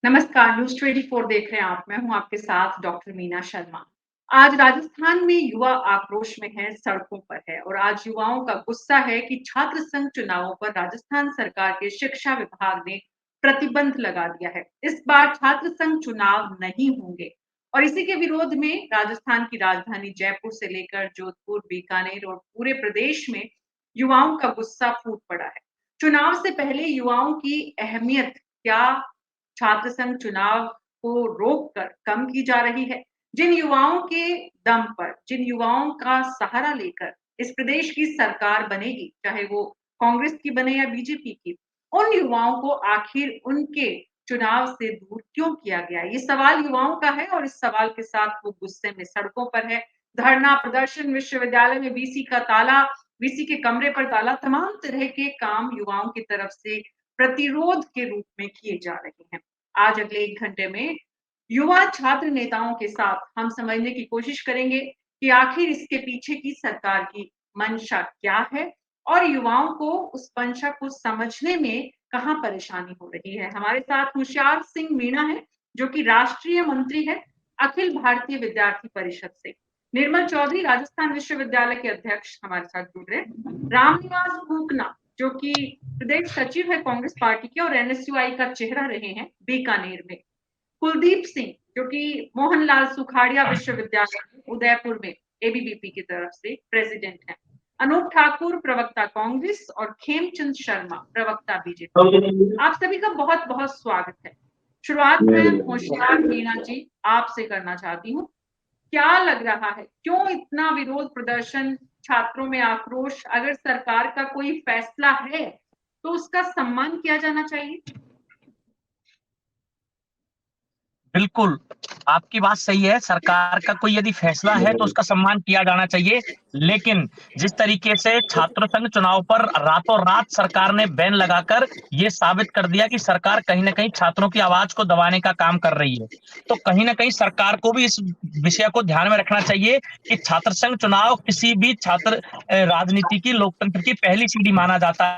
नमस्कार, न्यूज़ 24 देख रहे हैं आप। मैं हूँ आपके साथ डॉक्टर मीना शर्मा। आज राजस्थान में युवा आक्रोश में है, सड़कों पर है और आज युवाओं का गुस्सा है कि छात्र संघ चुनावों पर राजस्थान सरकार के शिक्षा विभाग ने प्रतिबंध लगा दिया है। इस बार छात्र संघ चुनाव नहीं होंगे और इसी के विरोध में राजस्थान की राजधानी जयपुर से लेकर जोधपुर, बीकानेर और पूरे प्रदेश में युवाओं का गुस्सा फूट पड़ा है। चुनाव से पहले युवाओं की अहमियत क्या छात्र संघ चुनाव को रोक कर कम की जा रही है। जिन युवाओं के दम पर, जिन युवाओं का सहारा लेकर इस प्रदेश की सरकार बनेगी, चाहे वो कांग्रेस की बने या बीजेपी की, उन युवाओं को आखिर उनके चुनाव से दूर क्यों किया गया? ये सवाल युवाओं का है और इस सवाल के साथ वो गुस्से में सड़कों पर है। धरना प्रदर्शन, विश्वविद्यालय में वीसी का ताला, वीसी के कमरे पर ताला, तमाम तरह के काम युवाओं की तरफ से प्रतिरोध के रूप में किए जा रहे हैं। आज अगले 1 घंटे में युवा छात्र नेताओं के साथ हम समझने की कोशिश करेंगे कि आखिर इसके पीछे की सरकार की मंशा क्या है और युवाओं को उस मंशा को समझने में कहाँ परेशानी हो रही है। हमारे साथ होशियार सिंह मीणा है, जो कि राष्ट्रीय मंत्री है, अखिल भारतीय विद्यार्थी परिषद से। निर्मल चौधरी राजस्थान विश्वविद्यालय के अध्यक्ष हमारे साथ जुड़ रहे हैं। रामनिवास फूकना, जो कि प्रदेश सचिव है कांग्रेस पार्टी के और एनएसयूआई का चेहरा रहे हैं बीकानेर में। कुलदीप सिंह, जो कि मोहनलाल सुखाड़िया विश्वविद्यालय उदयपुर में एबीवीपी की तरफ से प्रेसिडेंट हैं। अनूप ठाकुर प्रवक्ता कांग्रेस और खेमचंद शर्मा प्रवक्ता बीजेपी। आप सभी का बहुत बहुत स्वागत है। शुरुआत में होशियार मीणा जी आपसे करना चाहती हूँ। क्या लग रहा है, क्यों इतना विरोध प्रदर्शन, छात्रों में आक्रोश? अगर सरकार का कोई फैसला है तो उसका सम्मान किया जाना चाहिए। बिल्कुल, आपकी बात सही है। सरकार का कोई यदि फैसला है तो उसका सम्मान किया जाना चाहिए। लेकिन जिस तरीके से छात्र संघ चुनाव पर रातों-रात सरकार ने बैन लगाकर ये साबित कर दिया कि सरकार कहीं न कहीं छात्रों की आवाज को दबाने का काम कर रही है। तो कहीं न कहीं सरकार को भी इस विषय को ध्यान में रखना चाहिए कि छात्र संघ चुनाव किसी भी राजनीति की, लोकतंत्र की पहली सीढ़ी माना जाता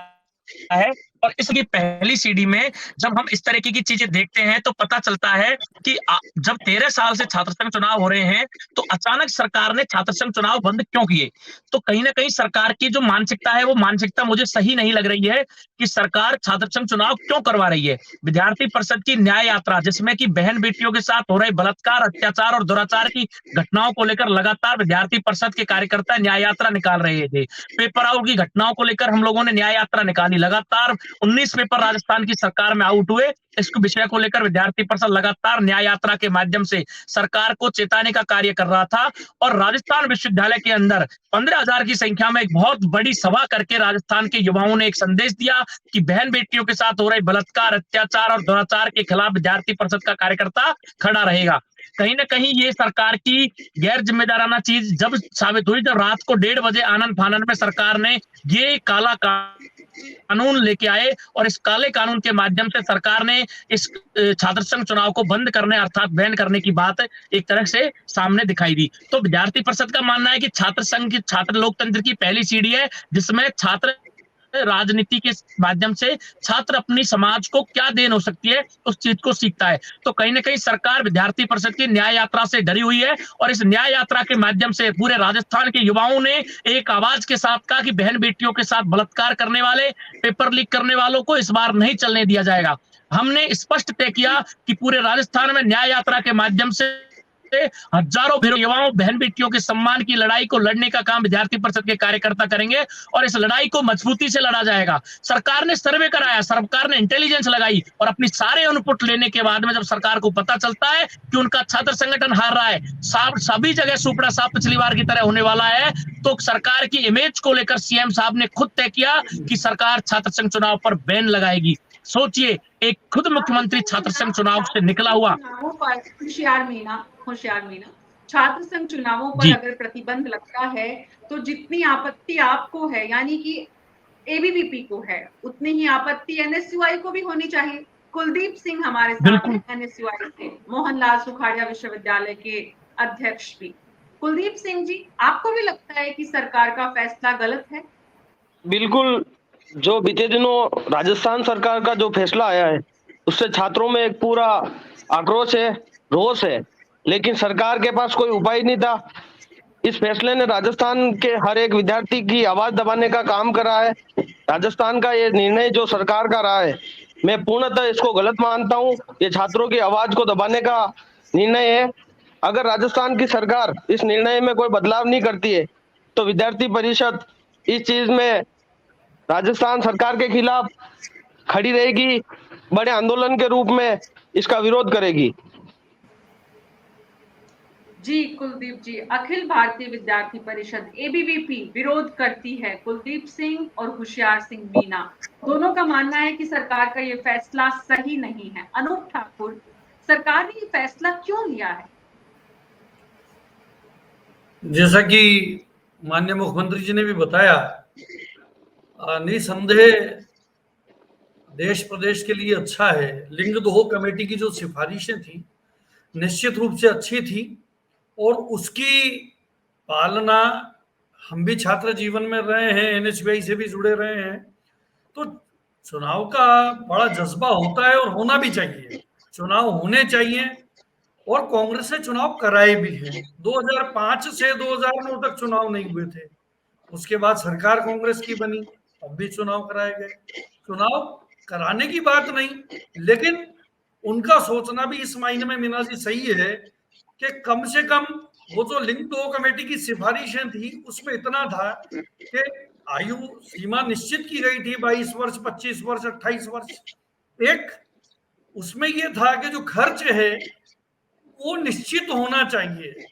है। और इसकी पहली सीढ़ी में जब हम इस तरीके की चीजें देखते हैं तो पता चलता है कि जब 13 साल से छात्र संघ चुनाव हो रहे हैं तो अचानक सरकार ने छात्र संघ चुनाव बंद क्यों किए? तो कहीं न कहीं सरकार की जो मानसिकता है वो मानसिकता मुझे सही नहीं लग रही है कि सरकार छात्र संघ चुनाव क्यों करवा रही है। विद्यार्थी परिषद की न्याय यात्रा, जिसमें कि बहन बेटियों के साथ हो रहे बलात्कार, अत्याचार और दुराचार की घटनाओं को लेकर लगातार विद्यार्थी परिषद के कार्यकर्ता न्याय यात्रा निकाल रहे थे। पेपर आउट की घटनाओं को लेकर हम लोगों ने न्याय यात्रा निकाली। लगातार 19 पेपर राजस्थान की सरकार में आउट हुए। इसको विषय को लेकर विद्यार्थी परिषद लगातार न्याय यात्रा के माध्यम से सरकार को चेताने का कार्य कर रहा था और राजस्थान विश्वविद्यालय के अंदर 15,000 की संख्या में एक बहुत बड़ी सभा करके राजस्थान के युवाओं ने एक संदेश दिया कि बहन बेटियों के साथ हो रहे बलात्कार, अत्याचार और दुराचार के खिलाफ विद्यार्थी परिषद का कार्यकर्ता खड़ा रहेगा। कहीं न कहीं ये सरकार की गैर जिम्मेदाराना चीज जब साबित हुई, जब रात को 1:30 बजे आनन फानन में सरकार ने ये काला कानून लेके आए और इस काले कानून के माध्यम से सरकार ने इस छात्र संघ चुनाव को बंद करने अर्थात बैन करने की बात एक तरह से सामने दिखाई दी। तो विद्यार्थी परिषद का मानना है कि छात्र संघ की, छात्र लोकतंत्र की पहली सीढ़ी है जिसमें छात्र राजनीति के माध्यम से छात्र अपनी समाज को क्या देन हो सकती है उस चीज को सीखता है। तो कहीं न कहीं सरकार विद्यार्थी परिषद की न्याय यात्रा से डरी हुई है और इस न्याय यात्रा के माध्यम से पूरे राजस्थान के युवाओं ने एक आवाज के साथ कहा कि बहन बेटियों के साथ बलात्कार करने वाले, पेपर लीक करने वालों को इस बार नहीं चलने दिया जाएगा। हमने स्पष्ट तय किया कि पूरे राजस्थान में न्याय यात्रा के माध्यम से हजारों युवाओं, बहन बेटियों के सम्मान की लड़ाई को लड़ने का काम विद्यार्थी परिषद के कार्यकर्ता करेंगे और इस लड़ाई को मजबूती से लड़ा जाएगा। सरकार ने सर्वे कराया, सरकार ने इंटेलिजेंस लगाई और अपनी सारे इनपुट लेने के बाद में जब सरकार को पता चलता है कि उनका छात्र संगठन हार रहा है, सभी जगह सुपड़ा साफ पिछली बार की तरह होने वाला है, तो सरकार की इमेज को लेकर सीएम साहब ने खुद तय किया कि सरकार छात्र संघ चुनाव पर बैन लगाएगी। सोचिए, एक खुद मुख्यमंत्री छात्र संघ चुनाव से निकला हुआ। होशियार मीणा, छात्र संघ चुनावों पर जी, अगर प्रतिबंध लगता है तो जितनी आपत्ति आपको है, यानी कि एबीवीपी को है, उतनी ही आपत्ति एनएसयूआई को भी होनी चाहिए। कुलदीप सिंह हमारे साथ हैं, एनएसयूआई से, मोहनलाल सुखाड़िया विश्वविद्यालय के अध्यक्ष भी। कुलदीप सिंह जी, आपको भी लगता है कि सरकार का फैसला गलत है? बिल्कुल, जो बीते दिनों राजस्थान सरकार का जो फैसला आया है उससे छात्रों में एक पूरा आक्रोश है, रोष है, लेकिन सरकार के पास कोई उपाय नहीं था। इस फैसले ने राजस्थान के हर एक विद्यार्थी की आवाज दबाने का काम करा है। राजस्थान का ये निर्णय जो सरकार का रहा है, मैं पूर्णतः इसको गलत मानता हूँ। ये छात्रों की आवाज को दबाने का निर्णय है। अगर राजस्थान की सरकार इस निर्णय में कोई बदलाव नहीं करती है तो विद्यार्थी परिषद इस चीज में राजस्थान सरकार के खिलाफ खड़ी रहेगी, बड़े आंदोलन के रूप में इसका विरोध करेगी। जी कुलदीप जी, अखिल भारतीय विद्यार्थी परिषद एबीवीपी विरोध करती है। कुलदीप सिंह और होशियार सिंह मीणा दोनों का मानना है कि सरकार का ये फैसला सही नहीं है। अनूप ठाकुर, सरकार ने ये फैसला क्यों लिया है? जैसा कि माननीय मुख्यमंत्री जी ने भी बताया, निसंदेह देश प्रदेश के लिए अच्छा है। लिंग दोह कमेटी की जो सिफारिशें थी निश्चित रूप से अच्छी थी और उसकी पालना हम भी छात्र जीवन में रहे हैं, एनएसयूआई से भी जुड़े रहे हैं, तो चुनाव का बड़ा जज्बा होता है और होना भी चाहिए। चुनाव होने चाहिए और कांग्रेस ने चुनाव कराए भी हैं। 2005 से 2009 तक चुनाव नहीं हुए थे, उसके बाद सरकार कांग्रेस की बनी, अब भी चुनाव कराए गए। चुनाव कराने की बात नहीं, लेकिन उनका सोचना भी इस मायने में मीना जी सही है कि कम से कम वो जो लिंग दो कमेटी की सिफारिशें थी उसमें इतना था कि आयु सीमा निश्चित की गई थी 22 वर्ष, 25 वर्ष, 28 वर्ष। एक उसमें ये था कि जो खर्च है वो निश्चित होना चाहिए।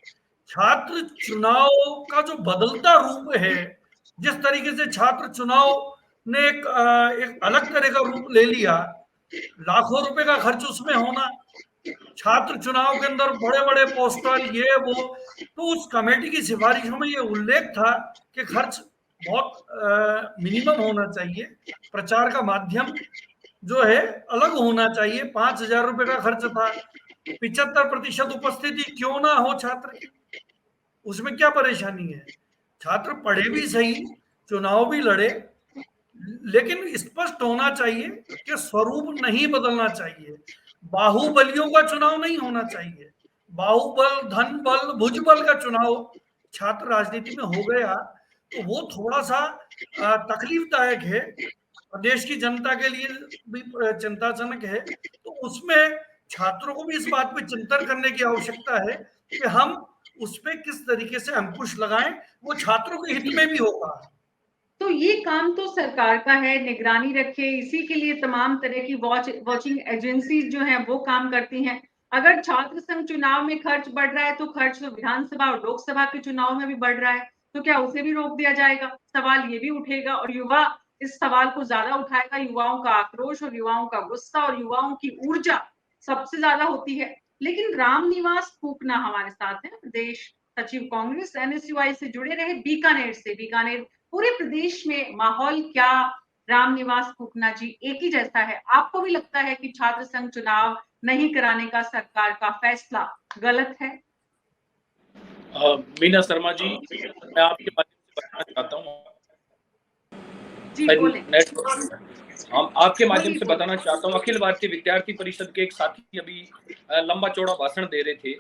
छात्र चुनाव का जो बदलता रूप है, जिस तरीके से छात्र चुनाव ने एक अलग तरह का रूप ले लिया, लाखों रुपए का खर्च उसमें होना, छात्र चुनाव के अंदर बड़े बड़े पोस्टर ये वो, तो उस कमेटी की सिफारिशों में ये उल्लेख था कि खर्च बहुत मिनिमम होना चाहिए, प्रचार का माध्यम जो है अलग होना चाहिए। 5,000 रुपए का खर्च था, 75% उपस्थिति क्यों ना हो छात्र की, उसमें क्या परेशानी है? छात्र पढ़े भी सही, चुनाव भी लड़े, लेकिन स्पष्ट होना चाहिए कि स्वरूप नहीं बदलना चाहिए। बाहुबलियों का चुनाव नहीं होना चाहिए। बाहुबल, धन बल, भुजबल का चुनाव छात्र राजनीति में हो गया तो वो थोड़ा सा तकलीफदायक है, देश की जनता के लिए भी चिंताजनक है। तो उसमें छात्रों को भी इस बात पे चिंतन करने की आवश्यकता है कि हम उस पे किस तरीके से अंकुश लगाएं, वो छात्रों के हित में भी होगा। तो ये काम तो सरकार का है, निगरानी रखे, इसी के लिए तमाम तरह की वॉचिंग एजेंसीज जो हैं वो काम करती हैं। अगर छात्र संघ चुनाव में खर्च बढ़ रहा है तो खर्च तो विधानसभा और लोकसभा के चुनाव में भी बढ़ रहा है, तो क्या उसे भी रोक दिया जाएगा? सवाल ये भी उठेगा और युवा इस सवाल को ज्यादा उठाएगा। युवाओं का आक्रोश और युवाओं का गुस्सा और युवाओं की ऊर्जा सबसे ज्यादा होती है। लेकिन रामनिवास फूकना हमारे साथ है, प्रदेश सचिव कांग्रेस एनएसयूआई से जुड़े रहे बीकानेर पूरे प्रदेश में माहौल क्या? रामनिवास फूकना जी एक ही जैसा है? आपको भी लगता है कि छात्र संघ चुनाव नहीं कराने का सरकार का फैसला गलत है? मीना शर्मा जी, मैं आपके माध्यम से बताना चाहता हूँ, जी बोलें। हम आपके माध्यम से बताना चाहता हूँ, अखिल भारतीय विद्यार्थी परिषद के एक साथी अभी लंबा चौड़ा भाषण दे रहे थे।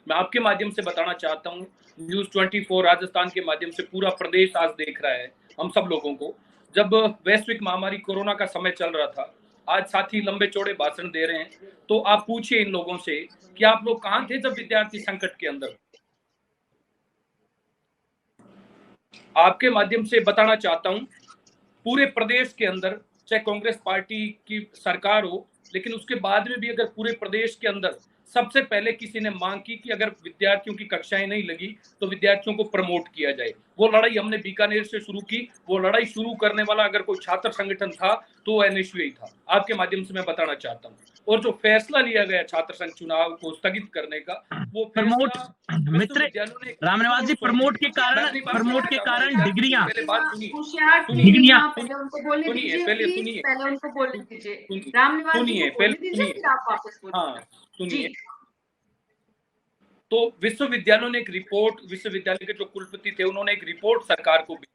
मैं आपके माध्यम से बताना चाहता हूँ, न्यूज़ 24 राजस्थान के माध्यम से पूरा प्रदेश आज देख रहा है हम सब लोगों को। जब वैश्विक महामारी कोरोना का समय चल रहा था, आज साथी लंबे चौड़े भाषण दे रहे हैं, तो आप पूछिए इन लोगों से कि आप लोग कहाँ थे जब विद्यार्थी संकट के अंदर। आपके माध्यम से बताना चाहता हूँ, पूरे प्रदेश के अंदर चाहे कांग्रेस पार्टी की सरकार हो, लेकिन उसके बाद में भी अगर पूरे प्रदेश के अंदर सबसे पहले किसी ने मांग की कि अगर विद्यार्थियों की कक्षाएं नहीं लगी तो विद्यार्थियों को प्रमोट किया जाए। वो लड़ाई हमने बीकानेर से शुरू की। वो लड़ाई शुरू करने वाला अगर कोई छात्र संगठन था तो एनएसयूआई था। आपके माध्यम से मैं बताना चाहता हूँ। और जो फैसला लिया गया छात्र संघ चुनाव को स्थगित करने का, वो प्रमोट मित्र रामनिवास जी, प्रमोट के कारण डिग्रियां डिग्रियां पहले उनको बोलने दीजिए, पहले प्लीज सुनिए, पहले उनको बोलने दीजिए। रामनिवास जी को बोलने दीजिए, फिर आप वापस बोलिए। हाँ सुनिए। तो विश्वविद्यालयों ने एक रिपोर्ट, विश्वविद्यालय के जो कुलपति थे उन्होंने एक रिपोर्ट सरकार को दी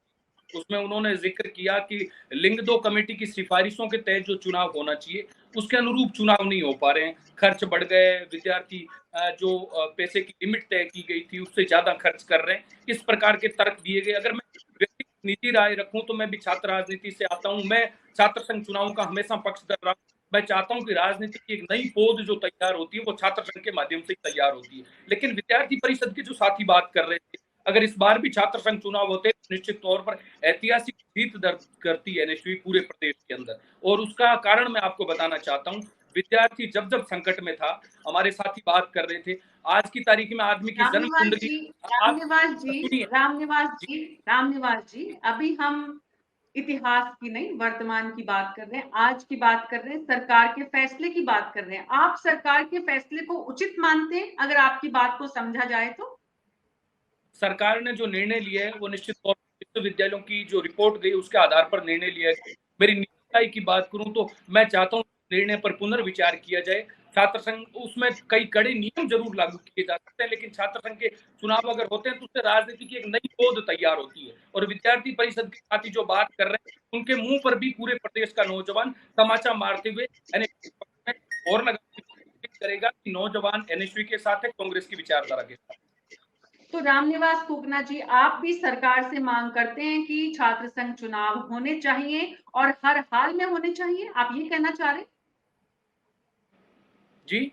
उसमें उन्होंने जिक्र किया कि लिंग 2 कमेटी की सिफारिशों के तहत जो चुनाव होना चाहिए उसके अनुरूप चुनाव नहीं हो पा रहे हैं, खर्च बढ़ गए, विद्यार्थी जो पैसे की लिमिट तय की गई थी उससे ज्यादा खर्च कर रहे हैं, इस प्रकार के तर्क दिए गए। अगर मैं व्यक्तिगत निजी राय रखूं तो मैं भी छात्र राजनीति से आता हूं, मैं छात्र संघ चुनाव का हमेशा पक्षधर रहा। मैं चाहता हूं कि राजनीति की एक नई पौध जो तैयार होती है वो छात्र संघ के माध्यम से तैयार होती है। लेकिन विद्यार्थी परिषद के जो साथी बात कर रहे थे, अगर इस बार भी छात्र संघ चुनाव होते तो निश्चित तौर पर ऐतिहासिक जीत दर्ज करती है एनएसयूआई पूरे प्रदेश के अंदर। और उसका कारण मैं आपको बताना चाहता हूं, विद्यार्थी जब जब संकट में था, हमारे साथी बात कर रहे थे, आज की तारीख में आदमी की जन्म कुंडली रामनिवास जी, अभी हम इतिहास की नहीं वर्तमान की बात कर रहे हैं, आज की बात कर रहे हैं, सरकार के फैसले की बात कर रहे हैं। आप सरकार के फैसले को उचित मानते हैं अगर आपकी बात को समझा जाए तो? सरकार ने जो निर्णय लिया है वो निश्चित तौर पर विश्वविद्यालयों की जो रिपोर्ट गई उसके आधार पर निर्णय लिया है। मेरी निजी की बात करूं तो मैं चाहता हूं निर्णय पर पुनर्विचार किया जाए। छात्र संघ उसमें कई कड़े नियम जरूर लागू किए जा सकते हैं, लेकिन छात्र संघ के चुनाव अगर होते हैं तो उससे राजनीति की एक नई पौध तैयार होती है। और विद्यार्थी परिषद के साथी जो बात कर रहे हैं उनके मुंह पर भी पूरे प्रदेश का नौजवान तमाचा मारते हुए और करेगा कि नौजवान एनएसयूआई के साथ है, कांग्रेस की विचारधारा के साथ। तो रामनिवास कोकना जी, आप भी सरकार से मांग करते हैं कि छात्र संघ चुनाव होने चाहिए और हर हाल में होने चाहिए, आप ये कहना चाह रहे हैं? जी,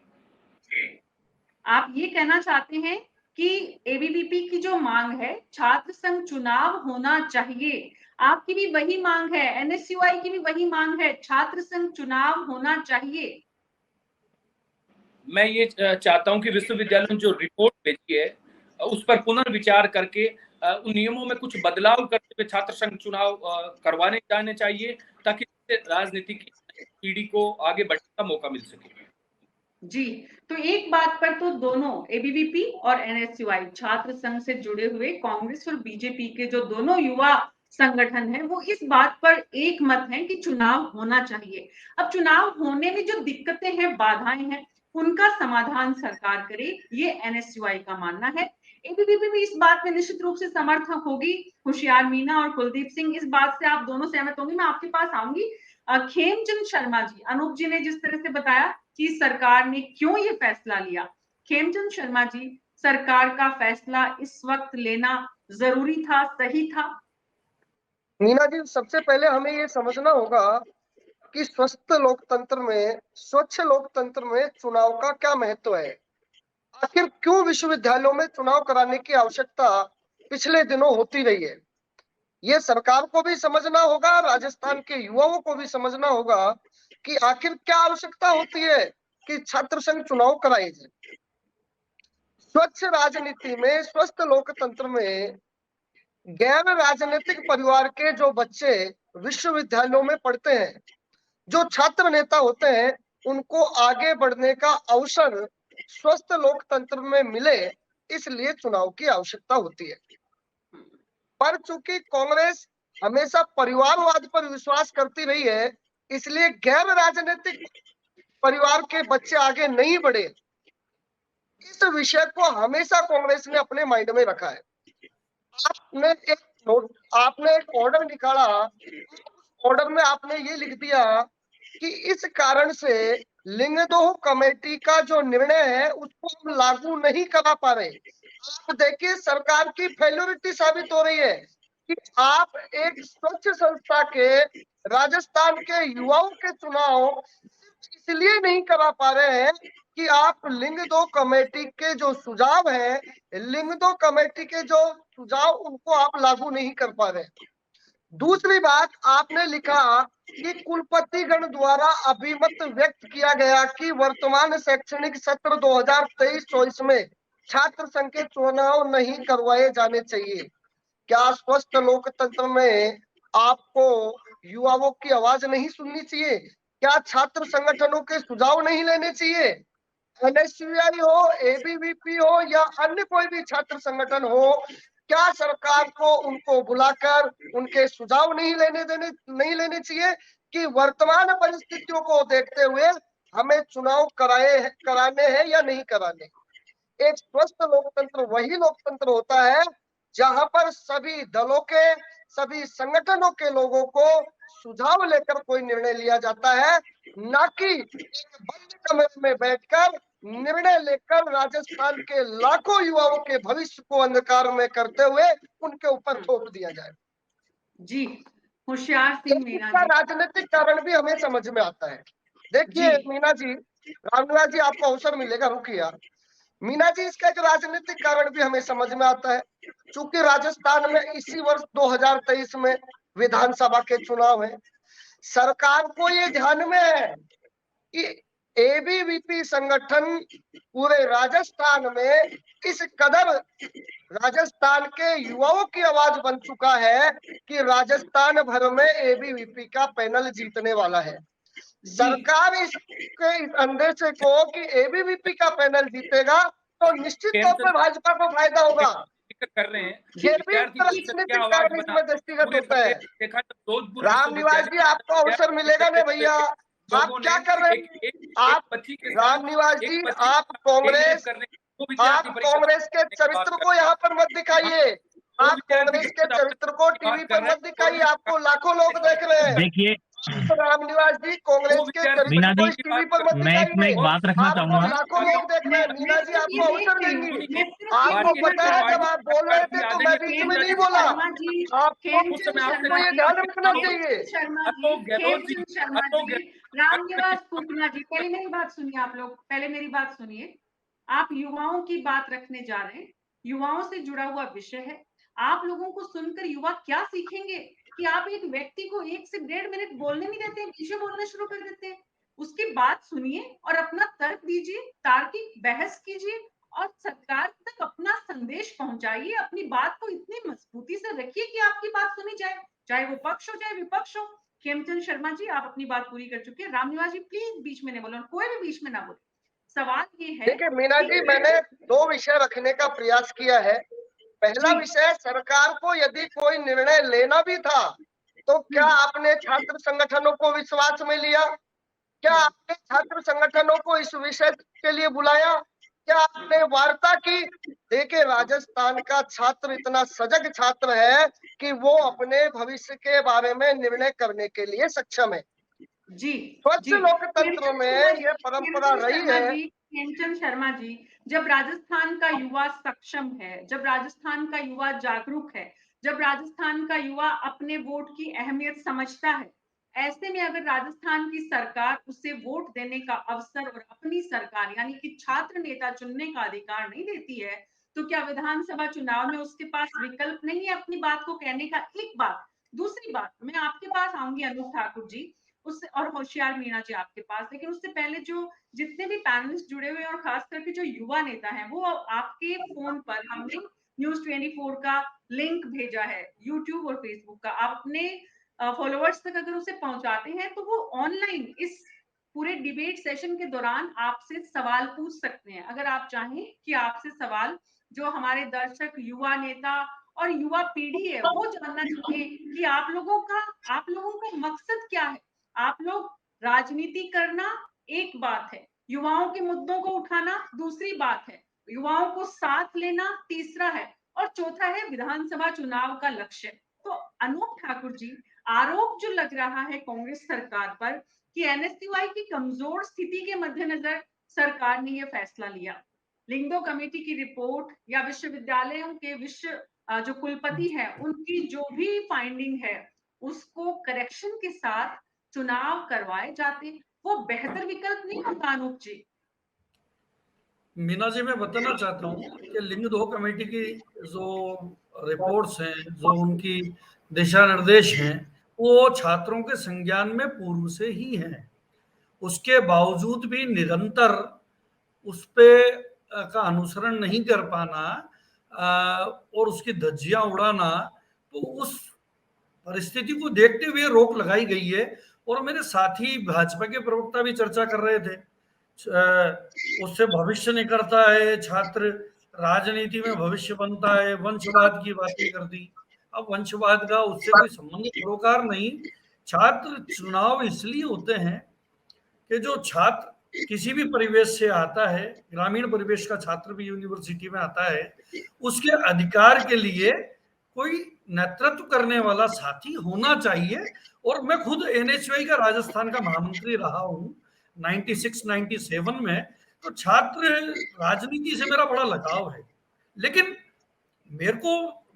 आप ये कहना चाहते हैं कि एबीवीपी की जो मांग है छात्र संघ चुनाव होना चाहिए, आपकी भी वही मांग है, एनएसयूआई की भी वही मांग है, छात्र संघ चुनाव होना चाहिए? मैं ये चाहता हूं कि विश्वविद्यालय ने जो रिपोर्ट भेजी है उस पर पुनर्विचार करके उन नियमों में कुछ बदलाव करते हुए छात्र संघ चुनाव करवाने जाने चाहिए, ताकि राजनीति की पीढ़ी को आगे बढ़ने का मौका मिल सके। जी, तो एक बात पर तो दोनों एबीवीपी और एनएसयूआई छात्र संघ से जुड़े हुए कांग्रेस और बीजेपी के जो दोनों युवा संगठन है वो इस बात पर एक मत है कि चुनाव होना चाहिए। अब चुनाव होने में जो दिक्कतें हैं, बाधाएं हैं, उनका समाधान सरकार करे, ये एनएसयूआई का मानना है। एबीवीपी भी इस बात में निश्चित रूप से समर्थक होगी। होशियार मीना और कुलदीप सिंह, इस बात से आप दोनों सहमत होंगे। मैं आपके पास आऊंगी। खेमचंद शर्मा जी, अनूप जी ने जिस तरह से बताया कि सरकार ने क्यों ये फैसला लिया, खेमचंद शर्मा जी, सरकार का फैसला इस वक्त लेना जरूरी था, सही था? मीना जी, सबसे पहले हमें ये समझना होगा कि स्वस्थ लोकतंत्र में, स्वच्छ लोकतंत्र में चुनाव का क्या महत्व है। आखिर क्यों विश्वविद्यालयों में चुनाव कराने की आवश्यकता पिछले दिनों होती रही है, ये सरकार को भी समझना होगा, राजस्थान के युवाओं को भी समझना होगा कि आखिर क्या आवश्यकता होती है कि छात्र संघ चुनाव कराए जाए। स्वच्छ राजनीति में, स्वस्थ लोकतंत्र में गैर राजनीतिक परिवार के जो बच्चे विश्वविद्यालयों में पढ़ते हैं, जो छात्र नेता होते हैं, उनको आगे बढ़ने का अवसर स्वस्थ लोकतंत्र में मिले, इसलिए चुनाव की आवश्यकता होती है। पर चूंकि कांग्रेस हमेशा परिवारवाद पर विश्वास करती रही है, इसलिए गैर राजनीतिक परिवार के बच्चे आगे नहीं बढ़े, इस विषय को हमेशा कांग्रेस ने अपने माइंड में रखा है। आपने एक ऑर्डर निकाला, ऑर्डर में आपने ये लिख दिया कि इस कारण से लिंग 2 कमेटी का जो निर्णय है उसको हम लागू नहीं करा पा रहे। आप देखिए, सरकार की फेल्योरिटी साबित हो रही है कि आप एक स्वच्छ संस्था के, राजस्थान के युवाओं के चुनाव इसलिए नहीं करा पा रहे हैं कि आप लिंग 2 कमेटी के जो सुझाव है, लिंग 2 कमेटी के जो सुझाव, उनको आप लागू नहीं कर पा रहे। दूसरी बात, आपने लिखा कि कुलपतिगण द्वारा अभिमत व्यक्त किया गया कि वर्तमान शैक्षणिक सत्र 2023-24 में छात्र संघ के चुनाव नहीं करवाए जाने चाहिए। क्या स्वस्थ लोकतंत्र में आपको युवाओं की आवाज नहीं सुननी चाहिए? क्या छात्र संगठनों के सुझाव नहीं लेने चाहिए? एनएसयूआई हो, एबीवीपी हो या अन्य कोई भी छात्र संगठन हो, क्या सरकार को उनको बुलाकर उनके सुझाव नहीं लेने चाहिए कि वर्तमान परिस्थितियों को देखते हुए हमें चुनाव कराने हैं या नहीं कराने? एक स्वस्थ लोकतंत्र वही लोकतंत्र होता है जहां पर सभी दलों के, सभी संगठनों के लोगों को सुझाव लेकर कोई निर्णय लिया जाता है, ना कि एक बंद कमरे में बैठकर निर्णय लेकर राजस्थान के लाखों युवाओं के भविष्य को अंधकार में करते हुए उनके ऊपर थोप दिया जाए। जी, होशियार सिंह मीणा इसका जी। राजनीतिक कारण भी हमें समझ में आता है। देखिए जी। मीना जी, रामनिवास जी आपको अवसर मिलेगा, रुकिए। मीना जी, इसका एक राजनीतिक कारण भी हमें समझ में आता है। चूंकि राजस्थान में इसी वर्ष 2023 में विधानसभा के चुनाव है, सरकार को ये ध्यान में है कि एबीवीपी संगठन पूरे राजस्थान में इस कदर राजस्थान के युवाओं की आवाज बन चुका है कि राजस्थान भर में एबीवीपी का पैनल जीतने वाला है। सरकार इसके इस अंदेशे को कि एबीवीपी का पैनल जीतेगा तो निश्चित तौर पर भाजपा को फायदा होगा। कर रहे हैं, ये भी राजनीतिक कारण इसमें दृष्टिगत होता है। रामनिवास जी आपको अवसर मिलेगा ना भैया, आप क्या कर रहे हैं? आप रामनिवास जी, आप कांग्रेस के चरित्र को यहाँ पर मत दिखाइए, आप कांग्रेस के चरित्र को टीवी पर मत दिखाइए, आपको लाखों लोग देख रहे हैं। देखिए रामनिवास जी, कांग्रेस के मीना चरित्र जी, को टीवी पर मत मैं इसमें एक बात रखना आपको चाहूंगा। लाखों लोग देख रहे हैं। मीना जी आपको अवसर देंगी, आपको पता है जब आप बोल रहे थे तो मैं बीच में नहीं बोला, आपको ये ध्यान रखना चाहिए। रामनिवास पूतना जी, पहले मेरी बात सुनिए, आप लोग पहले मेरी बात सुनिए। आप युवाओं की बात रखने जा रहे हैं, युवाओं से जुड़ा हुआ विषय है। आप लोगों को सुनकर युवा क्या सीखेंगे कि आप एक व्यक्ति को 1 से 1.5 मिनट बोलने नहीं देते, बीच में बोलना शुरू कर देते हैं। उसकी बात सुनिए और अपना तर्क दीजिए, तार्किक बहस कीजिए और सरकार तक अपना संदेश पहुंचाइए। अपनी बात को इतनी मजबूती से रखिए कि आपकी बात सुनी जाए, चाहे वो पक्ष हो चाहे विपक्ष हो। खेमचंद शर्मा जी, आप अपनी बात पूरी कर चुके हैं। रामनिवास जी प्लीज बीच में नहीं बोलो, कोई भी बीच में ना बोले। सवाल ये है, देखिए मीना जी, मैंने 2 विषय रखने का प्रयास किया है। पहला विषय, सरकार को यदि कोई निर्णय लेना भी था तो क्या आपने छात्र संगठनों को विश्वास में लिया? क्या आपने छात्र संगठनों को इस विषय के लिए बुलाया? क्या आपने वार्ता की? देखिए राजस्थान का छात्र इतना सजग छात्र है कि वो अपने भविष्य के बारे में निर्णय करने के लिए सक्षम है। जी, स्वच्छ लोकतंत्र में यह परंपरा रही है। खेमचंद शर्मा जी, जब राजस्थान का युवा सक्षम है, जब राजस्थान का युवा जागरूक है, जब राजस्थान का युवा अपने वोट की अहमियत समझता है, ऐसे में अगर राजस्थान की सरकार उसे वोट देने का अवसर और अपनी सरकार यानी कि छात्र नेता चुनने का अधिकार नहीं देती है, तो क्या विधानसभा चुनाव में उसके पास विकल्प नहीं है अपनी बात को कहने का? एक बात। दूसरी बात, मैं आपके पास आऊंगी अनूप ठाकुर जी, उससे और होशियार मीणा जी आपके पास, लेकिन उससे पहले जो जितने भी पैनलिस्ट जुड़े हुए हैं और खास करके जो युवा नेता हैं, वो आपके फोन पर हमने न्यूज़ 24 का लिंक भेजा है, यूट्यूब और फेसबुक का। आप अपने फॉलोअर्स तक अगर उसे पहुंचाते हैं तो वो ऑनलाइन इस पूरे डिबेट सेशन के दौरान आपसे सवाल पूछ सकते हैं। अगर आप चाहें कि आपसे सवाल जो हमारे दर्शक, युवा नेता और युवा पीढ़ी है वो जानना चाहे कि आप लोगों का मकसद क्या है। आप लोग राजनीति करना एक बात है, युवाओं के मुद्दों को उठाना दूसरी बात है, युवाओं को साथ लेना तीसरा है और चौथा है विधानसभा चुनाव का लक्ष्य। तो अनूप ठाकुर जी, आरोप जो लग रहा है कांग्रेस सरकार पर कि एनएसयूआई की कमजोर स्थिति के मद्देनजर सरकार ने यह फैसला लिया, लिंगदो कमेटी की रिपोर्ट या विश्वविद्यालयों के जो कुलपति है उनकी जो भी फाइंडिंग है उसको करेक्शन के साथ चुनाव करवाए जाते, वो बेहतर विकल्प नहीं होता? अनूप जी। मीना जी, मैं बताना चाहता हूँ कि लिंगदोह कमेटी की जो रिपोर्ट्स हैं, जो उनकी दिशा निर्देश हैं, वो छात्रों के संज्ञान में पूर्व से ही हैं। उसके बावजूद भी निरंतर उस पे का अनुसरण नहीं कर पाना और उसकी धज्जियां उड़ाना, तो उस परिस्थिति को देखते हुए रोक लगाई गई है। और मेरे साथी भाजपा के प्रवक्ता भी चर्चा कर रहे थे, उससे भविष्य निकलता है, छात्र राजनीति में भविष्य बनता है, वंशवाद की बातें कर दी। अब वंशवाद का उससे कोई संबंध सरोकार नहीं। छात्र चुनाव इसलिए होते हैं कि जो छात्र किसी भी परिवेश से आता है, ग्रामीण परिवेश का छात्र भी यूनिवर्सिटी में आता है, उसके अधिकार के लिए कोई नेतृत्व करने वाला साथी होना चाहिए। और मैं खुद एनएसयूआई का राजस्थान का महामंत्री रहा हूँ 96-97 में, तो छात्र राजनीति से मेरा बड़ा लगाव है। लेकिन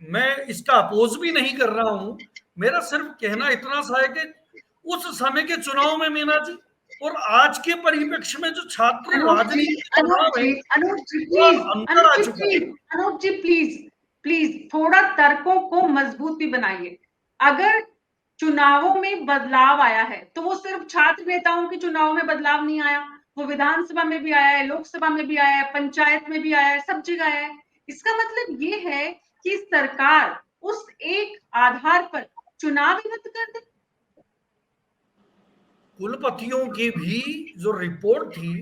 मैं इसका अपोज भी नहीं कर रहा हूं। मेरा सिर्फ कहना इतना सा है कि उस समय के चुनाव में मीना जी और आज के परिप्रेक्ष्य में जो छात्र राजनीति अनूप जी प्लीज थोड़ा तर्कों को मजबूत भी बनाइए। अगर चुनावों में बदलाव आया है तो वो सिर्फ छात्र नेताओं के चुनाव में बदलाव नहीं आया, वो विधानसभा में भी आया है, लोकसभा में भी आया है, पंचायत में भी आया है, सब जगह आया है। इसका मतलब ये है कि सरकार उस एक आधार पर चुनाव ही रद्द कर दे। कुलपतियों की भी जो रिपोर्ट थी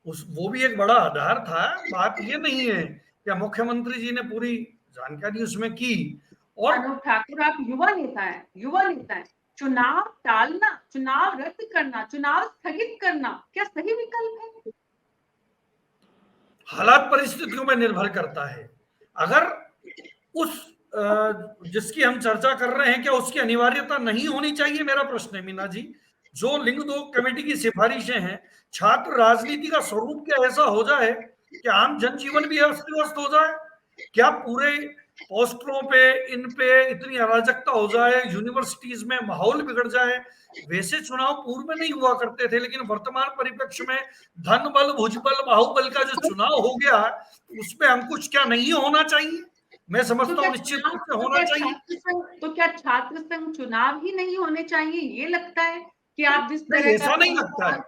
वो भी एक बड़ा आधार था। बात ये नहीं है कि मुख्यमंत्री जी ने पूरी जानकारी उसमें की। और अनूप ठाकुर, आप युवा नेता है, चुनाव टालना, चुनाव रद्द करना, चुनाव स्थगित करना क्या सही विकल्प है? हालात परिस्थितियों में निर्भर करता है। अगर उस जिसकी हम चर्चा कर रहे हैं, क्या उसकी अनिवार्यता नहीं होनी चाहिए, मेरा प्रश्न है मीना जी। जो लिंग 2 कमेटी की सिफारिशें हैं, छात्र राजनीति का स्वरूप क्या ऐसा हो जाए कि आम जनजीवन भी अस्त व्यस्त हो जाए? क्या पूरे पोस्टरों पे इन पे इतनी अराजकता हो जाए, यूनिवर्सिटीज में माहौल बिगड़ जाए? वैसे चुनाव पूर्व में नहीं हुआ करते थे, लेकिन वर्तमान परिप्रेक्ष्य में धन बल, भुजबल, बाहुबल का जो चुनाव हो गया, उसमें अंकुश क्या नहीं होना चाहिए? मैं समझता हूँ निश्चित रूप से होना चाहिए। तो क्या छात्र संघ चुनाव ही नहीं होने चाहिए, ये लगता है कि आप जिस तरह ऐसा नहीं लगता है।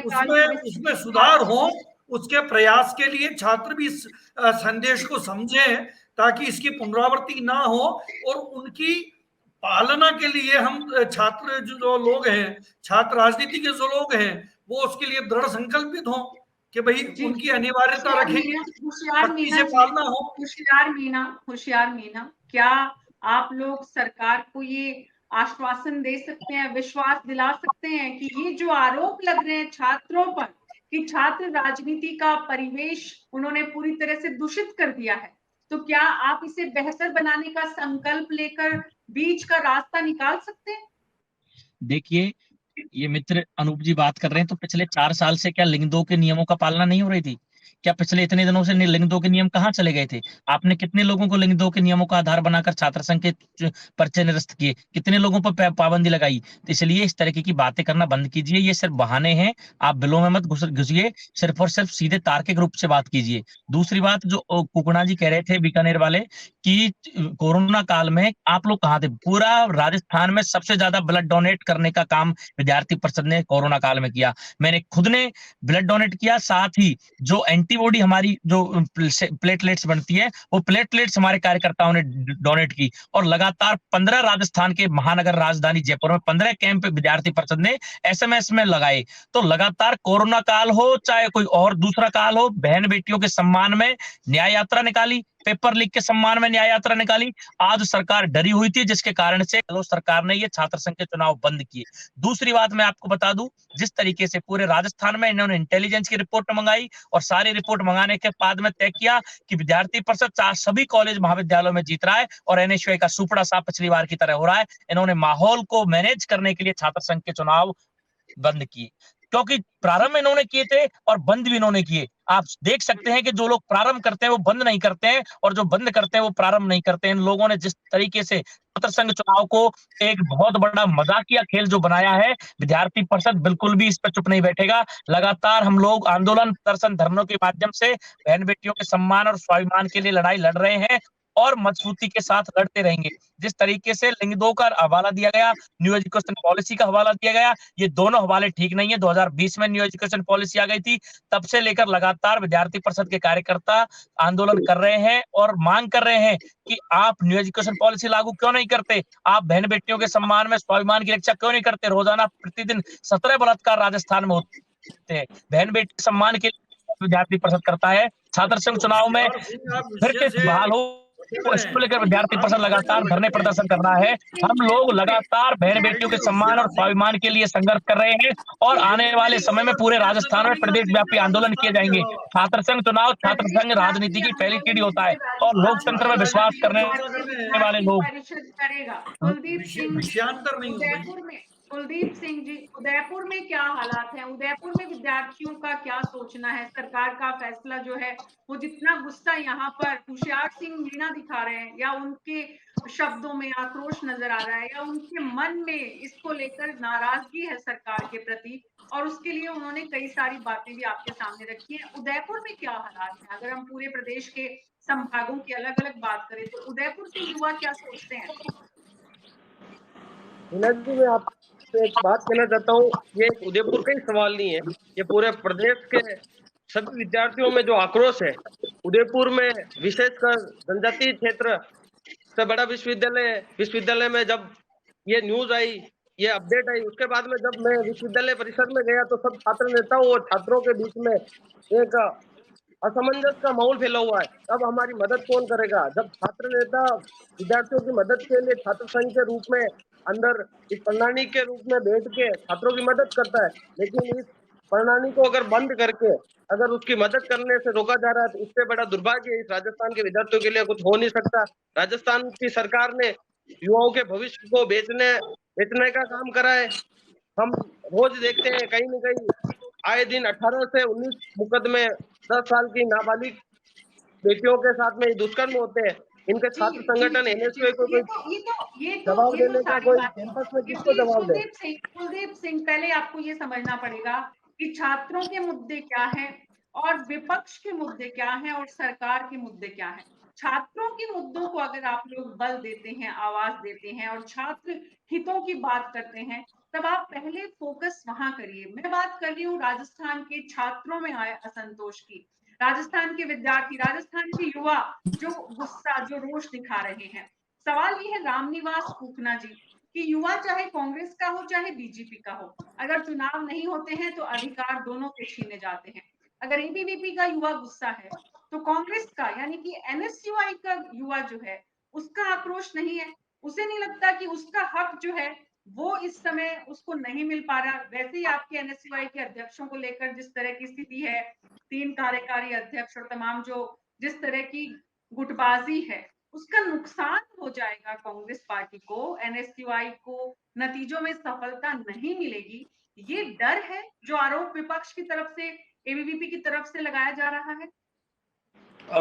समय उसमें सुधार हो, उसके प्रयास के लिए छात्र भी इस संदेश को समझें ताकि इसकी पुनरावृत्ति ना हो, और उनकी पालना के लिए हम छात्र जो लोग हैं, छात्र राजनीति के जो लोग हैं, वो उसके लिए दृढ़ संकल्पित हों कि भाई उनकी अनिवार्यता रखेंगे, सख्ती से पालना हो। होशियार मीना, क्या आप लोग सरकार को ये आश्वासन दे सकते हैं, विश्वास दिला सकते हैं कि ये जो आरोप लग रहे हैं छात्रों पर कि छात्र राजनीति का परिवेश उन्होंने पूरी तरह से दूषित कर दिया है, तो क्या आप इसे बेहतर बनाने का संकल्प लेकर बीच का रास्ता निकाल सकते हैं? देखिए, ये मित्र अनूप जी बात कर रहे हैं, तो पिछले 4 साल से क्या लिंग 2 के नियमों का पालना नहीं हो रही थी? क्या पिछले इतने दिनों से लिंग 2 के नियम कहाँ चले गए थे? आपने कितने लोगों को लिंग 2 के नियमों का आधार बनाकर छात्र संघ के पर्चे निरस्त किए? कितने लोगों पर पाबंदी लगाई? तो इसलिए इस तरीके की बातें करना बंद कीजिए। ये सिर्फ बहाने हैं, आप बिलों में मत घुसिए, सिर्फ और सिर्फ सीधे तार्किक रूप से बात कीजिए। दूसरी बात, जो कुकणा जी कह रहे थे बीकानेर वाले कि कोरोना काल में आप लोग कहाँ थे? पूरा राजस्थान में सबसे ज्यादा ब्लड डोनेट करने का काम विद्यार्थी परिषद ने कोरोना काल में किया। मैंने खुद ने ब्लड डोनेट किया, साथ ही जो एंटीबॉडी हमारी जो प्लेटलेट्स बनती है, वो प्लेटलेट्स हमारे कार्यकर्ताओं ने डोनेट की, और लगातार 15 राजस्थान के महानगर राजधानी जयपुर में 15 कैंप विद्यार्थी परिषद ने एसएमएस में लगाए। तो लगातार कोरोना काल हो चाहे कोई और दूसरा काल हो, बहन बेटियों के सम्मान में न्याय यात्रा निकाली, पेपर लीक के सम्मान में न्याय यात्रा निकाली। आज सरकार डरी हुई थी, जिसके कारण से सरकार ने ये छात्र संघ के चुनाव बंद किए। दूसरी बात मैं आपको बता दूं, जिस तरीके से पूरे राजस्थान में इन्होंने इंटेलिजेंस की रिपोर्ट मंगाई और सारी रिपोर्ट मंगाने के बाद में तय किया कि विद्यार्थी परिषद सभी कॉलेज महाविद्यालयों में जीत रहा है और एनएसयूआई का सुपड़ा साफ पिछली बार की तरह हो रहा है। इन्होंने माहौल को मैनेज करने के लिए छात्र संघ के चुनाव बंद किए, क्योंकि प्रारंभ इन्होंने किए थे और बंद भी इन्होंने किए। आप देख सकते हैं कि जो लोग प्रारंभ करते हैं वो बंद नहीं करते हैं, और जो बंद करते हैं वो प्रारंभ नहीं करते हैं। इन लोगों ने जिस तरीके से छात्र संघ चुनाव को एक बहुत बड़ा मजाकिया खेल जो बनाया है, विद्यार्थी परिषद बिल्कुल भी इस पर चुप नहीं बैठेगा। लगातार हम लोग आंदोलन, दर्शन, धरनों के माध्यम से बहन बेटियों के सम्मान और स्वाभिमान के लिए लड़ाई लड़ रहे हैं और मजबूती के साथ लड़ते रहेंगे। जिस तरीके से लिंग 2 का हवाला दिया गया, न्यू एजुकेशन पॉलिसी का हवाला दिया गया, ये दोनों हवाले ठीक नहीं है। 2020 में न्यू एजुकेशन पॉलिसी आ गई थी, तब से लेकर लगातार विद्यार्थी परिषद के कार्यकर्ता आंदोलन कर रहे हैं और मांग कर रहे हैं कि आप न्यू एजुकेशन पॉलिसी लागू क्यों नहीं करते? आप बहन बेटियों के सम्मान में स्वाभिमान की रक्षा क्यों नहीं करते? रोजाना प्रतिदिन 17 बलात्कार राजस्थान में होते हैं। बहन बेटी सम्मान के लिए विद्यार्थी परिषद करता है। छात्र संघ चुनाव में फिर से बहाल हो इसको लेकर विद्यार्थी परिषद लगातार धरने प्रदर्शन कर रहा है। हम लोग लगातार बहन बेटियों के सम्मान और स्वाभिमान के लिए संघर्ष कर रहे हैं और आने वाले समय में पूरे राजस्थान में प्रदेश व्यापी आंदोलन किए जाएंगे। छात्र संघ चुनाव, छात्र संघ राजनीति की पहली सीढ़ी होता है और लोकतंत्र में विश्वास करने वाले लोग। परिषद करेगा। कुलदीप सिंह विषयांतर नहीं हो भाई। कुलदीप सिंह जी, उदयपुर में क्या हालात हैं? उदयपुर में विद्यार्थियों का क्या सोचना है? सरकार का फैसला जो है वो जितना गुस्सा यहाँ पर होशियार सिंह मीणा दिखा रहे हैं या उनके शब्दों में आक्रोश नजर आ रहा है या उनके मन में इसको लेकर नाराजगी है सरकार के प्रति और उसके लिए उन्होंने कई सारी बातें भी आपके सामने रखी है। उदयपुर में क्या हालात है? अगर हम पूरे प्रदेश के संभागों की अलग अलग बात करें तो उदयपुर के युवा क्या सोचते हैं? मैं आपसे एक बात कहना चाहता हूँ, ये उदयपुर का ही सवाल नहीं है, ये पूरे प्रदेश के सभी विद्यार्थियों में जो आक्रोश है। उदयपुर में विशेषकर जनजातीय क्षेत्र से बड़ा विश्वविद्यालय में जब ये न्यूज आई, ये अपडेट आई, उसके बाद में जब मैं विश्वविद्यालय परिसर में गया तो सब छात्र नेताओं और छात्रों के बीच में एक असमंजस का माहौल फैला हुआ है। अब हमारी मदद कौन करेगा? जब छात्र नेता विद्यार्थियों की मदद के लिए छात्र संघ के रूप में अंदर इस प्रणाली के रूप में बैठ के छात्रों की मदद करता है, लेकिन इस प्रणाली को अगर बंद करके अगर उसकी मदद करने से रोका जा रहा है तो इससे बड़ा दुर्भाग्य इस राजस्थान के विद्यार्थियों के लिए कुछ हो नहीं सकता। राजस्थान की सरकार ने युवाओं के भविष्य को बेचने का काम करा है। हम रोज देखते हैं कहीं न कहीं आए दिन 18 से 19 मुकदमे 10 साल की नाबालिग बेटियों के साथ में दुष्कर्म होते हैं। इनके छात्र संगठन एनएसयूआई को कोई जवाब देने का कोई कैंपस में किसको जवाब दे? कुलदीप सिंह, पहले आपको ये समझना पड़ेगा कि छात्रों के मुद्दे क्या हैं और विपक्ष के मुद्दे क्या हैं और सरकार के मुद्दे क्या हैं। छात्रों के मुद्दों को अगर आप लोग बल देते हैं, आवाज देते हैं और छात्र हितों की बात करते हैं, तब आप पहले फोकस वहां करिए। मैं बात कर रही हूँ राजस्थान के छात्रों में आए असंतोष की, राजस्थान के विद्यार्थी, राजस्थान के युवा जो गुस्सा, जो रोष दिखा रहे हैं। सवाल ये है रामनिवास फूकना जी कि युवा चाहे कांग्रेस का हो चाहे बीजेपी का हो, अगर चुनाव नहीं होते हैं तो अधिकार दोनों के छीने जाते हैं। अगर एबीवीपी का युवा गुस्सा है तो कांग्रेस का यानी कि एनएसयूआई का युवा जो है उसका आक्रोश नहीं है। उसे नहीं लगता कि उसका हक जो है वो इस समय उसको नहीं मिल पा रहा। वैसे ही आपके एनएसयूआई के अध्यक्षों को लेकर जिस तरह की स्थिति है, 3 कार्यकारी अध्यक्ष और तमाम जो जिस तरह की गुटबाजी है, उसका नुकसान हो जाएगा कांग्रेस पार्टी को, एनएसयूआई को नतीजों में सफलता नहीं मिलेगी। ये डर है जो आरोप विपक्ष की तरफ से, एबीवीपी की तरफ से लगाया जा रहा है।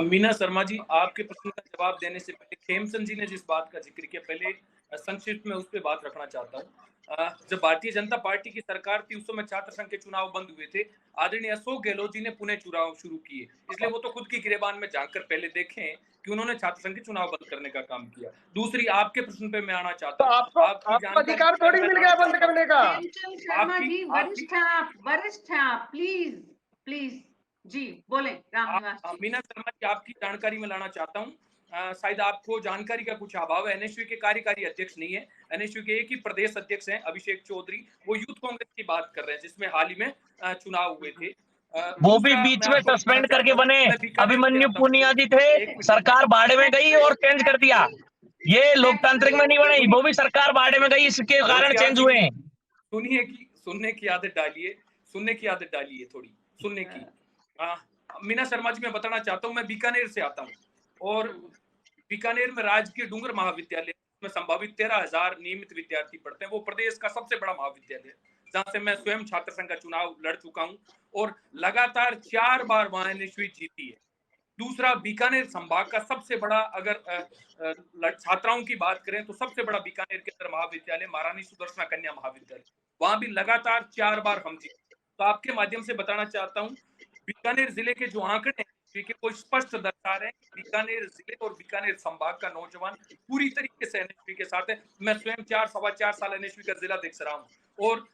मीना शर्मा जी, आपके प्रश्न का जवाब देने से पहले खेमचंद जी ने जिस बात का जिक्र किया, पहले संक्षिप्त में उस पर बात रखना चाहता हूँ। जब भारतीय जनता पार्टी की सरकार थी उस समय छात्र संघ के चुनाव बंद हुए थे। आदरणीय अशोक गहलोत जी ने पुणे चुनाव शुरू किए, इसलिए वो तो खुद की गिरेबान में झांक कर पहले देखें कि उन्होंने छात्र संघ के चुनाव बंद करने का काम किया। दूसरी, आपके प्रश्न पे मैं आना चाहता हूँ। तो आपको अधिकार थोड़ी मिल गया बंद करने का। शर्मा जी वरिष्ठ हैं आप, प्लीज जी बोले। रामनिवास मीना शर्मा जी, आपकी जानकारी में लाना चाहता हूँ, शायद आपको जानकारी का कुछ अभाव है। एनएसयू के कार्यकारी अध्यक्ष नहीं है, एनएसयू के एक ही प्रदेश अध्यक्ष हैं अभिषेक चौधरी, वो यूथ कांग्रेस की बात कर रहे हैं जिसमें हाल ही में चुनाव हुए थे। वो भी बीच में सस्पेंड करके बने। अभिमन्यु पुनिया जी थे, सरकार बाड़े में गई और चेंज कर दिया। ये लोकतांत्रिक में नहीं बने, वो भी सरकार बाड़े में गई, इसके कारण चेंज हुए हैं। सुनने की आदत डालिए थोड़ी सुनने की। मीना शर्मा जी, मैं बताना चाहता हूँ, मैं बीकानेर से आता हूँ और बीकानेर में राजकीय डूंगर महाविद्यालय में संभावित 13,000 नियमित विद्यार्थी पढ़ते हैं। वो प्रदेश का सबसे बड़ा महाविद्यालय है, जहां से मैं स्वयं छात्र संघ का चुनाव लड़ चुका हूं और लगातार 4 बार वहां एनएसयू जीती है। दूसरा, बीकानेर संभाग का सबसे बड़ा, अगर छात्राओं की बात करें तो सबसे बड़ा बीकानेर के अंदर महाविद्यालय महारानी सुदर्शना कन्या महाविद्यालय, वहां भी लगातार 4 बार हम जीते। तो आपके माध्यम से बताना चाहता हूँ, बीकानेर जिले के जो आंकड़े हैं वो स्पष्ट दर्शा रहे हैं, बीकानेर जिले और बीकानेर संभाग का नौजवान पूरी तरीके से एनएसयू के साथ है। मैं स्वयं 4-4.25 साल एनएसयू का जिला देख रहा हूँ और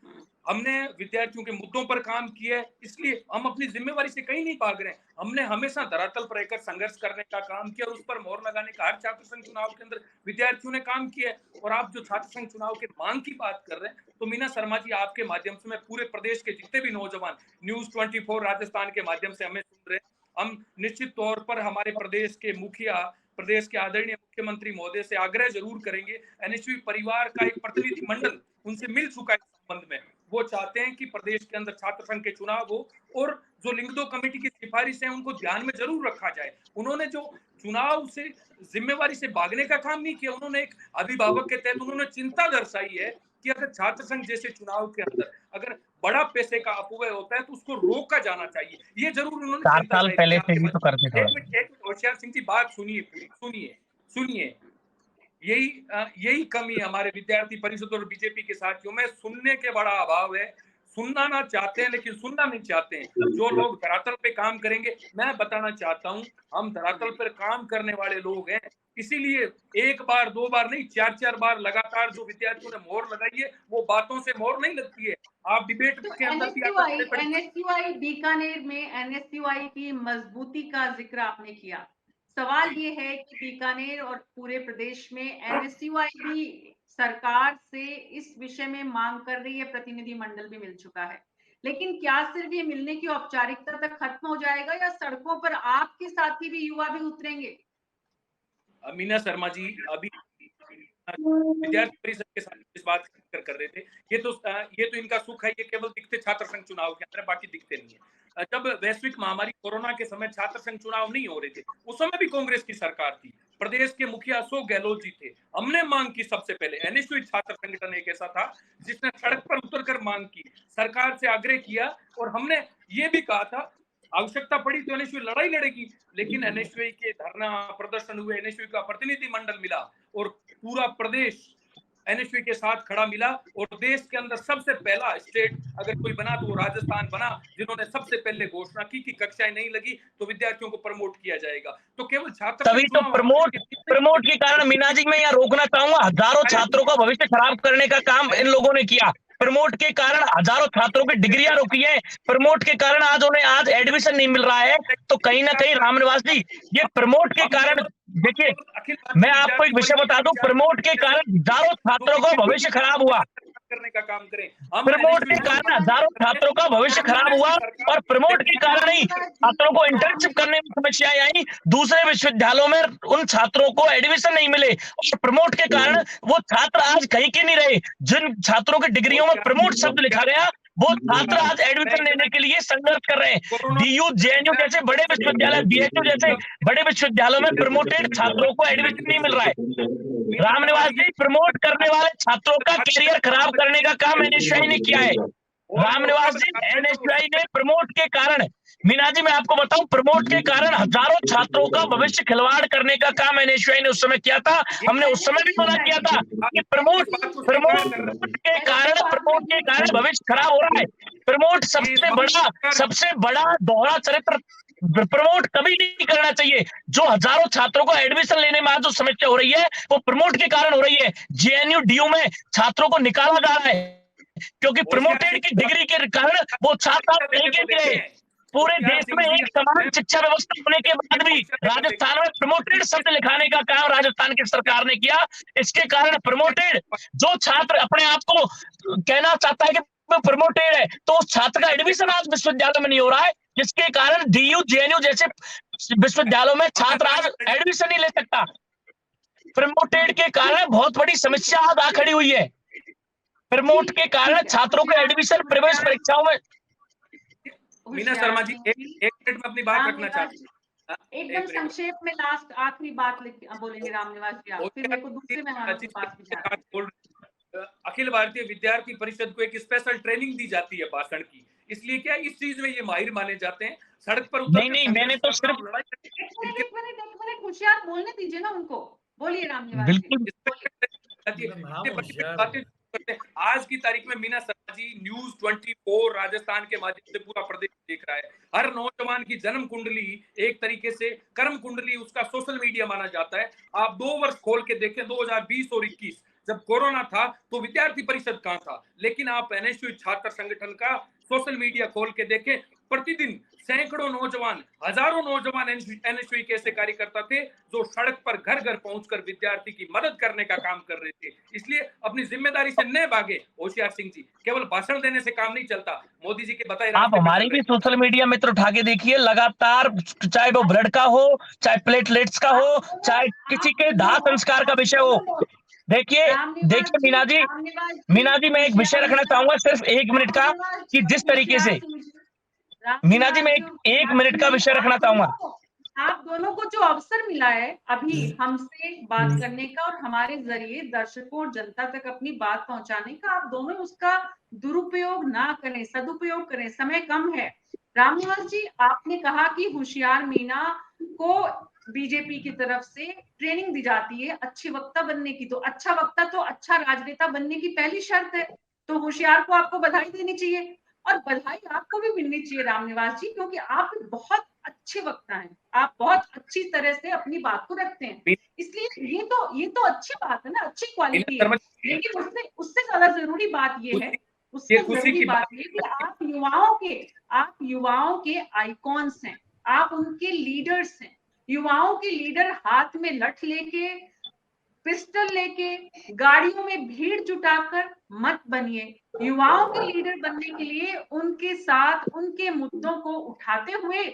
हमने विद्यार्थियों के मुद्दों पर काम किया है, इसलिए हम अपनी जिम्मेवारी से कहीं नहीं भाग रहे हैं। हमने हमेशा धरातल पर रहकर संघर्ष करने का काम किया और उस पर मोहर लगाने का हर छात्र संघ चुनाव के अंदर विद्यार्थियों ने काम किया है। और आप जो छात्र संघ चुनाव के मांग की बात कर रहे हैं, तो मीना शर्मा जी, आपके माध्यम से मैं पूरे प्रदेश के जितने भी नौजवान न्यूज 24 राजस्थान के माध्यम से हमें सुन रहे हैं, हम निश्चित तौर पर हमारे प्रदेश के मुखिया प्रदेश के आदरणीय मुख्यमंत्री महोदय से आग्रह जरूर करेंगे। एनएसयू परिवार का एक प्रतिनिधि मंडल उनसे मिल चुका है इस संबंध में। वो चाहते हैं कि प्रदेश के अंदर छात्र संघ के चुनाव हो और जो लिंग दो कमेटी की सिफारिश है उनको ध्यान में जरूर रखा जाए। उन्होंने जो चुनाव से जिम्मेवारी से भागने का काम नहीं किया, उन्होंने एक अभिभावक के तहत उन्होंने चिंता दर्शाई है कि अगर छात्र संघ जैसे चुनाव के अंदर अगर बड़ा पैसे का अपव्यय होता है तो उसको रोका जाना चाहिए। ये जरूर उन्होंने 4 चिंता साल जाहिर पहले की। से भी तो करते थे। एक मिनट होशियार सिंह जी, बात सुनिए पूरी, सुनिए। यही कमी है हमारे विद्यार्थी परिषद और बीजेपी के साथियों में, सुनने के बड़ा अभाव है। सुनना ना चाहते हैं लेकिन सुनना नहीं चाहते हैं। जो लोग धरातल पे काम करेंगे, मैं बताना चाहता हूं, हम धरातल पर काम करने वाले लोग हैं, इसीलिए एक बार दो बार नहीं 4-4 बार लगातार जो विद्यार्थियों ने मोहर लगाई है वो बातों से मोहर नहीं लगती है। आप डिबेट तो के अंदर भी एनएसयूआई बीकानेर में एनएसयूआई की मजबूती का जिक्र आपने किया। सवाल ये है कि बीकानेर और पूरे प्रदेश में एनएसयूआई भी सरकार से इस विषय में मांग कर रही है, प्रतिनिधि मंडल भी मिल चुका है, लेकिन क्या सिर्फ ये मिलने की औपचारिकता तक खत्म हो जाएगा या सड़कों पर आपके साथी भी युवा भी उतरेंगे? मीना शर्मा जी अभी विद्यार्थी परिषद के साथ इस बात कर रहे थे। ये तो इनका सुख है, ये केवल दिखते छात्र संघ चुनाव के अंदर, बाकी दिखते नहीं है। जब वैश्विक महामारी कोरोना के समय छात्र संघ चुनाव नहीं हो रहे थे, उस समय भी कांग्रेस की सरकार थी, प्रदेश के मुखिया अशोक गहलोत जी थे। हमने मांग की सबसे पहले, एनएसयू छात्र संगठन एक ऐसा था जिसने सड़क पर उतरकर मांग की, सरकार से आग्रह किया और हमने ये भी कहा था आवश्यकता पड़ी तो एनएसयू लड़ाई लड़ेगी। लेकिन एनएसयू के धरना प्रदर्शन हुए, एनएसयू का प्रतिनिधि मंडल मिला और पूरा प्रदेश एनएसयू के साथ खड़ा मिला और देश के अंदर सबसे पहला स्टेट अगर कोई बना तो वो राजस्थान बना, जिन्होंने सबसे पहले घोषणा की कि कक्षाएं नहीं लगी तो विद्यार्थियों को प्रमोट किया जाएगा। तो केवल छात्र तभी तो प्रमोट के कारण मीना जी मैं यहाँ रोकना चाहूंगा, हजारों छात्रों का भविष्य खराब करने का काम इन लोगों ने किया। प्रमोट के कारण हजारों छात्रों की डिग्रियां रोकी है, प्रमोट के कारण आज एडमिशन नहीं मिल रहा है। तो कहीं ना कहीं रामनिवास जी, ये प्रमोट के कारण, देखिए मैं आपको एक विषय बता दूं, प्रमोट के कारण हजारों छात्रों का भविष्य खराब हुआ, करने का काम करें। प्रमोट के कारण हजारों छात्रों का भविष्य खराब हुआ और प्रमोट के कारण ही छात्रों को इंटर्नशिप करने में समस्याएं आई, दूसरे विश्वविद्यालयों में उन छात्रों को एडमिशन नहीं मिले और प्रमोट के कारण वो छात्र आज कहीं के नहीं रहे। जिन छात्रों की डिग्रियों में प्रमोट शब्द लिखा गया वो छात्र आज एडमिशन लेने के लिए संघर्ष कर रहे हैं। डीयू, जेएनयू जैसे बड़े विश्वविद्यालय, बीएचयू जैसे बड़े विश्वविद्यालयों में प्रमोटेड छात्रों को एडमिशन नहीं मिल रहा है। रामनिवास जी, प्रमोट करने वाले छात्रों का कैरियर खराब करने का काम एनएसयूआई ने किया है। रामनिवास जी, एनएसयूआई ने प्रमोट के कारण, मीना जी मैं आपको बताऊं, प्रमोट के कारण हजारों छात्रों का भविष्य खिलवाड़ करने का काम एनएसयूआई ने उस समय किया था। हमने उस समय भी मना किया था कि प्रमोट के कारण भविष्य खराब हो रहा है। प्रमोट सबसे बड़ा दोहरा चरित्र, प्रमोट कभी नहीं करना चाहिए। जो हजारों छात्रों को एडमिशन लेने में आज जो समस्या हो रही है वो प्रमोट के कारण हो रही है। जेएनयू, डीयू में छात्रों को निकाला जा रहा है क्योंकि प्रमोटेड की डिग्री के कारण वो छात्र कहीं के रहे। पूरे देश में एक समान शिक्षा व्यवस्था होने के बाद भी राजस्थान में प्रमोटेड शब्द लिखाने का काम राजस्थान की सरकार ने किया। इसके कारण प्रमोटेड जो छात्र अपने आप को कहना चाहता है कि वो प्रमोटेड है, तो उस छात्र का एडमिशन आज विश्वविद्यालय में नहीं हो रहा है, जिसके कारण डीयू, जेएनयू जैसे विश्वविद्यालयों में छात्र आज एडमिशन नहीं ले सकता। प्रमोटेड के कारण बहुत बड़ी समस्या आज आ खड़ी हुई है। प्रमोट के कारण छात्रों को एडमिशन प्रवेश परीक्षाओं में। मीना शर्मा जी, एक मिनट में अपनी बात रखना चाहती हूँ, एकदम संक्षेप में लास्ट आखिरी बात बोलेंगे रामनिवास जी, आप फिर मेरे को दूसरे मेहमानों के पास भी जाना है। अखिल भारतीय विद्यार्थी परिषद को एक स्पेशल ट्रेनिंग दी जाती है भाषण की, इसलिए क्या इस चीज में ये माहिर माने जाते हैं। सड़क पर नहीं, मैंने तो सिर्फ एक मिनट होशियार बोलने दीजिए ना उनको, बोलिए रामनिवास। बिल्कुल आज की तारीख में मीना शर्मा जी, न्यूज 24 राजस्थान के माध्यम से पूरा प्रदेश देख रहा है। हर नौजवान की जन्म कुंडली एक तरीके से कर्म कुंडली उसका सोशल मीडिया माना जाता है। आप 2 वर्ष खोल के देखें, 2020 और 21 जब कोरोना था तो विद्यार्थी परिषद कहां था, लेकिन आप एनएसयू छात्र संगठन का सोशल मीडिया खोल के देखें, प्रतिदिन सैकड़ों नौजवान, हजारों नौजवान एनएसयूई के ऐसे कार्यकर्ता थे जो सड़क पर घर घर पहुंचकर विद्यार्थी की मदद करने का काम कर रहे थे। इसलिए अपनी जिम्मेदारी से न भागे होशियार सिंह जी। केवल भाषण देने से काम नहीं चलता, मोदी जी के बताए आप रास्ते पर हमारी चल भी रहे हैं। सोशल मीडिया मित्र उठा के देखिए, लगातार चाहे वो ब्लड का हो, चाहे प्लेटलेट्स का हो, चाहे किसी के दाह संस्कार का विषय हो। देखिए मीना जी मैं एक विषय रखना चाहूंगा सिर्फ 1 मिनट का, कि जिस तरीके से मीना जी मैं एक मिनट का विषय रखना चाहूंगा। आप दोनों को जो अवसर मिला है अभी हमसे बात करने का और हमारे जरिए दर्शकों और जनता तक अपनी बात पहुंचाने का, आप दोनों उसका दुरुपयोग ना करें, सदुपयोग करें, समय कम है। रामनिवास जी, आपने कहा कि होशियार मीना को बीजेपी की तरफ से ट्रेनिंग दी जाती है अच्छे वक्ता बनने की। तो अच्छा वक्ता तो अच्छा राजनेता बनने की पहली शर्त है। तो होशियार को आपको बधाई देनी चाहिए और बधाई आपको भी मिलनी चाहिए रामनिवास जी, क्योंकि आप बहुत अच्छे वक्ता हैं, आप बहुत अच्छी तरह से अपनी बात को रखते हैं। इसलिए ये तो अच्छी बात है ना, अच्छी क्वालिटी है। लेकिन उससे ज्यादा जरूरी बात ये है, उससे जरूरी बात ये कि आप युवाओं के आइकॉन्स हैं, आप उनके लीडर्स हैं। युवाओं के लीडर हाथ में लठ लेके, पिस्टल लेके, गाड़ियों में भीड़ जुटाकर मत बनिए। युवाओं के लीडर बनने के लिए उनके साथ उनके मुद्दों को उठाते हुए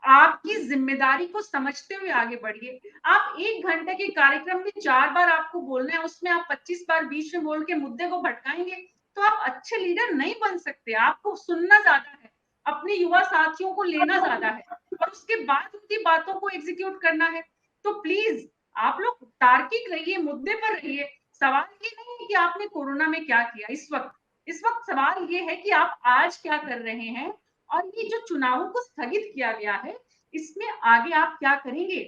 आपकी जिम्मेदारी को समझते हुए आगे बढ़िए। आप 1 घंटे के कार्यक्रम में 4 बार आपको बोलना है, उसमें आप 25 बार बीच में बोल के मुद्दे को भटकाएंगे तो आप अच्छे लीडर नहीं बन सकते। आपको सुनना ज्यादा है, अपने युवा साथियों को लेना ज्यादा है और उसके बाद उनकी बातों को एग्जीक्यूट करना है। तो प्लीज आप लोग तार्किक रहिए, मुद्दे पर रहिए। सवाल ये नहीं है कि आपने कोरोना में क्या किया इस वक्त सवाल ये है कि आप आज क्या कर रहे हैं और ये जो चुनावों को स्थगित किया गया है इसमें आगे आप क्या करेंगे।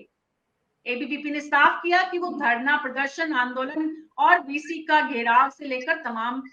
एबीवीपी ने साफ किया कि वो धरना, प्रदर्शन, आंदोलन और वीसी का घेराव से लेकर तमाम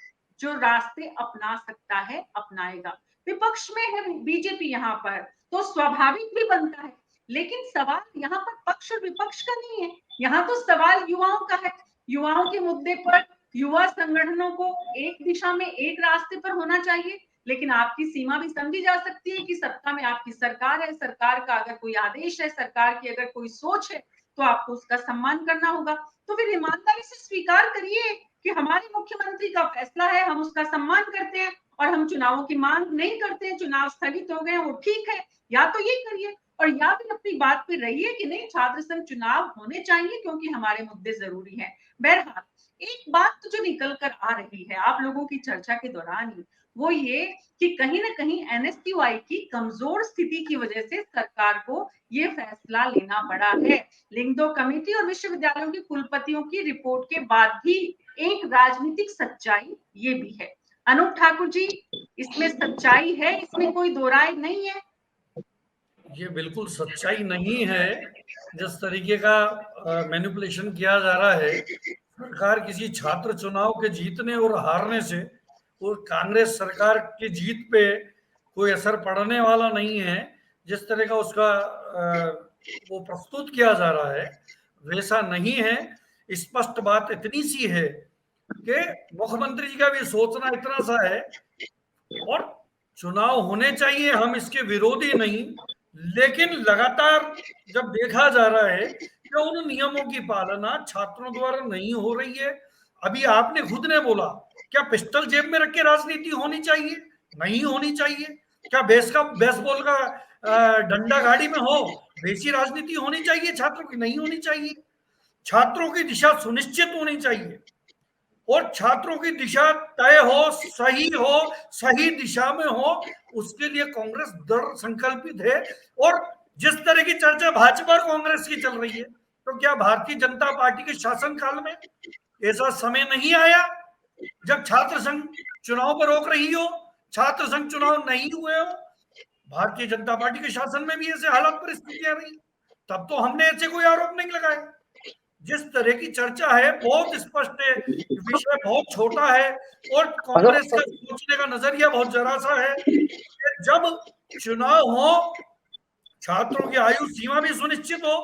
जो रास्ते अपना सकता है अपनाएगा। विपक्ष में है बीजेपी यहाँ पर, तो स्वाभाविक भी बनता है। लेकिन सवाल यहाँ पर पक्ष और विपक्ष का नहीं है, यहाँ तो सवाल युवाओं का है। युवाओं के मुद्दे पर युवा संगठनों को एक दिशा में एक रास्ते पर होना चाहिए, लेकिन आपकी सीमा भी समझी जा सकती है कि सत्ता में आपकी सरकार है, सरकार का अगर कोई आदेश है, सरकार की अगर कोई सोच है तो आपको उसका सम्मान करना होगा। तो फिर ईमानदारी से स्वीकार करिए कि हमारे मुख्यमंत्री का फैसला है, हम उसका सम्मान करते हैं और हम चुनावों की मांग नहीं करते हैं, चुनाव स्थगित हो गए, वो ठीक है। या तो ये करिए और या फिर अपनी बात पे रहिए कि नहीं, छात्र संघ चुनाव होने चाहिए क्योंकि हमारे मुद्दे जरूरी हैं। बहरहाल एक बात तो जो निकल कर आ रही है आप लोगों की चर्चा के दौरान ही, वो ये कि कहीं ना कहीं एनएसयूआई की कमजोर स्थिति की वजह से सरकार को ये फैसला लेना पड़ा है। लिंग 2 कमेटी और विश्वविद्यालयों के कुलपतियों की रिपोर्ट के बाद भी एक राजनीतिक सच्चाई ये भी है। अनूप ठाकुर जी, इसमें सच्चाई है, इसमें कोई दो राय नहीं है। ये बिल्कुल सच्चाई नहीं है। जिस तरीके का मैनिपुलेशन किया जा रहा है, सरकार किसी छात्र चुनाव के जीतने और हारने से और कांग्रेस सरकार की जीत पे कोई असर पड़ने वाला नहीं है। जिस तरह का उसका वो प्रस्तुत किया जा रहा है वैसा नहीं है। स्पष्ट बात इतनी सी है कि मुख्यमंत्री जी का भी सोचना इतना सा है, और चुनाव होने चाहिए, हम इसके विरोधी नहीं, लेकिन लगातार जब देखा जा रहा है कि उन नियमों की पालना छात्रों द्वारा नहीं हो रही है। अभी आपने खुद ने बोला, क्या पिस्टल जेब में रख के राजनीति होनी चाहिए? नहीं होनी चाहिए। क्या बेसबॉल का डंडा गाड़ी में हो वैसी राजनीति होनी चाहिए छात्रों की? नहीं होनी चाहिए। छात्रों की दिशा सुनिश्चित होनी चाहिए और छात्रों की दिशा तय हो, सही दिशा में हो, उसके लिए कांग्रेस दृढ़ संकल्पित है। और जिस तरह की चर्चा भाजपा और कांग्रेस की चल रही है, तो क्या भारतीय जनता पार्टी के शासनकाल में ऐसा समय नहीं आया जब छात्र संघ चुनाव पर रोक रही हो, छात्र संघ चुनाव नहीं हुए हो? भारतीय जनता पार्टी के शासन में भी ऐसे हालात परिस्थितियां रही, तब तो हमने ऐसे कोई आरोप नहीं लगाया। जिस तरह की चर्चा है बहुत स्पष्ट है, विषय बहुत छोटा है और कांग्रेस का सोचने का नजरिया बहुत जरा सा है कि जब चुनाव हो, छात्रों की आयु सीमा भी सुनिश्चित हो,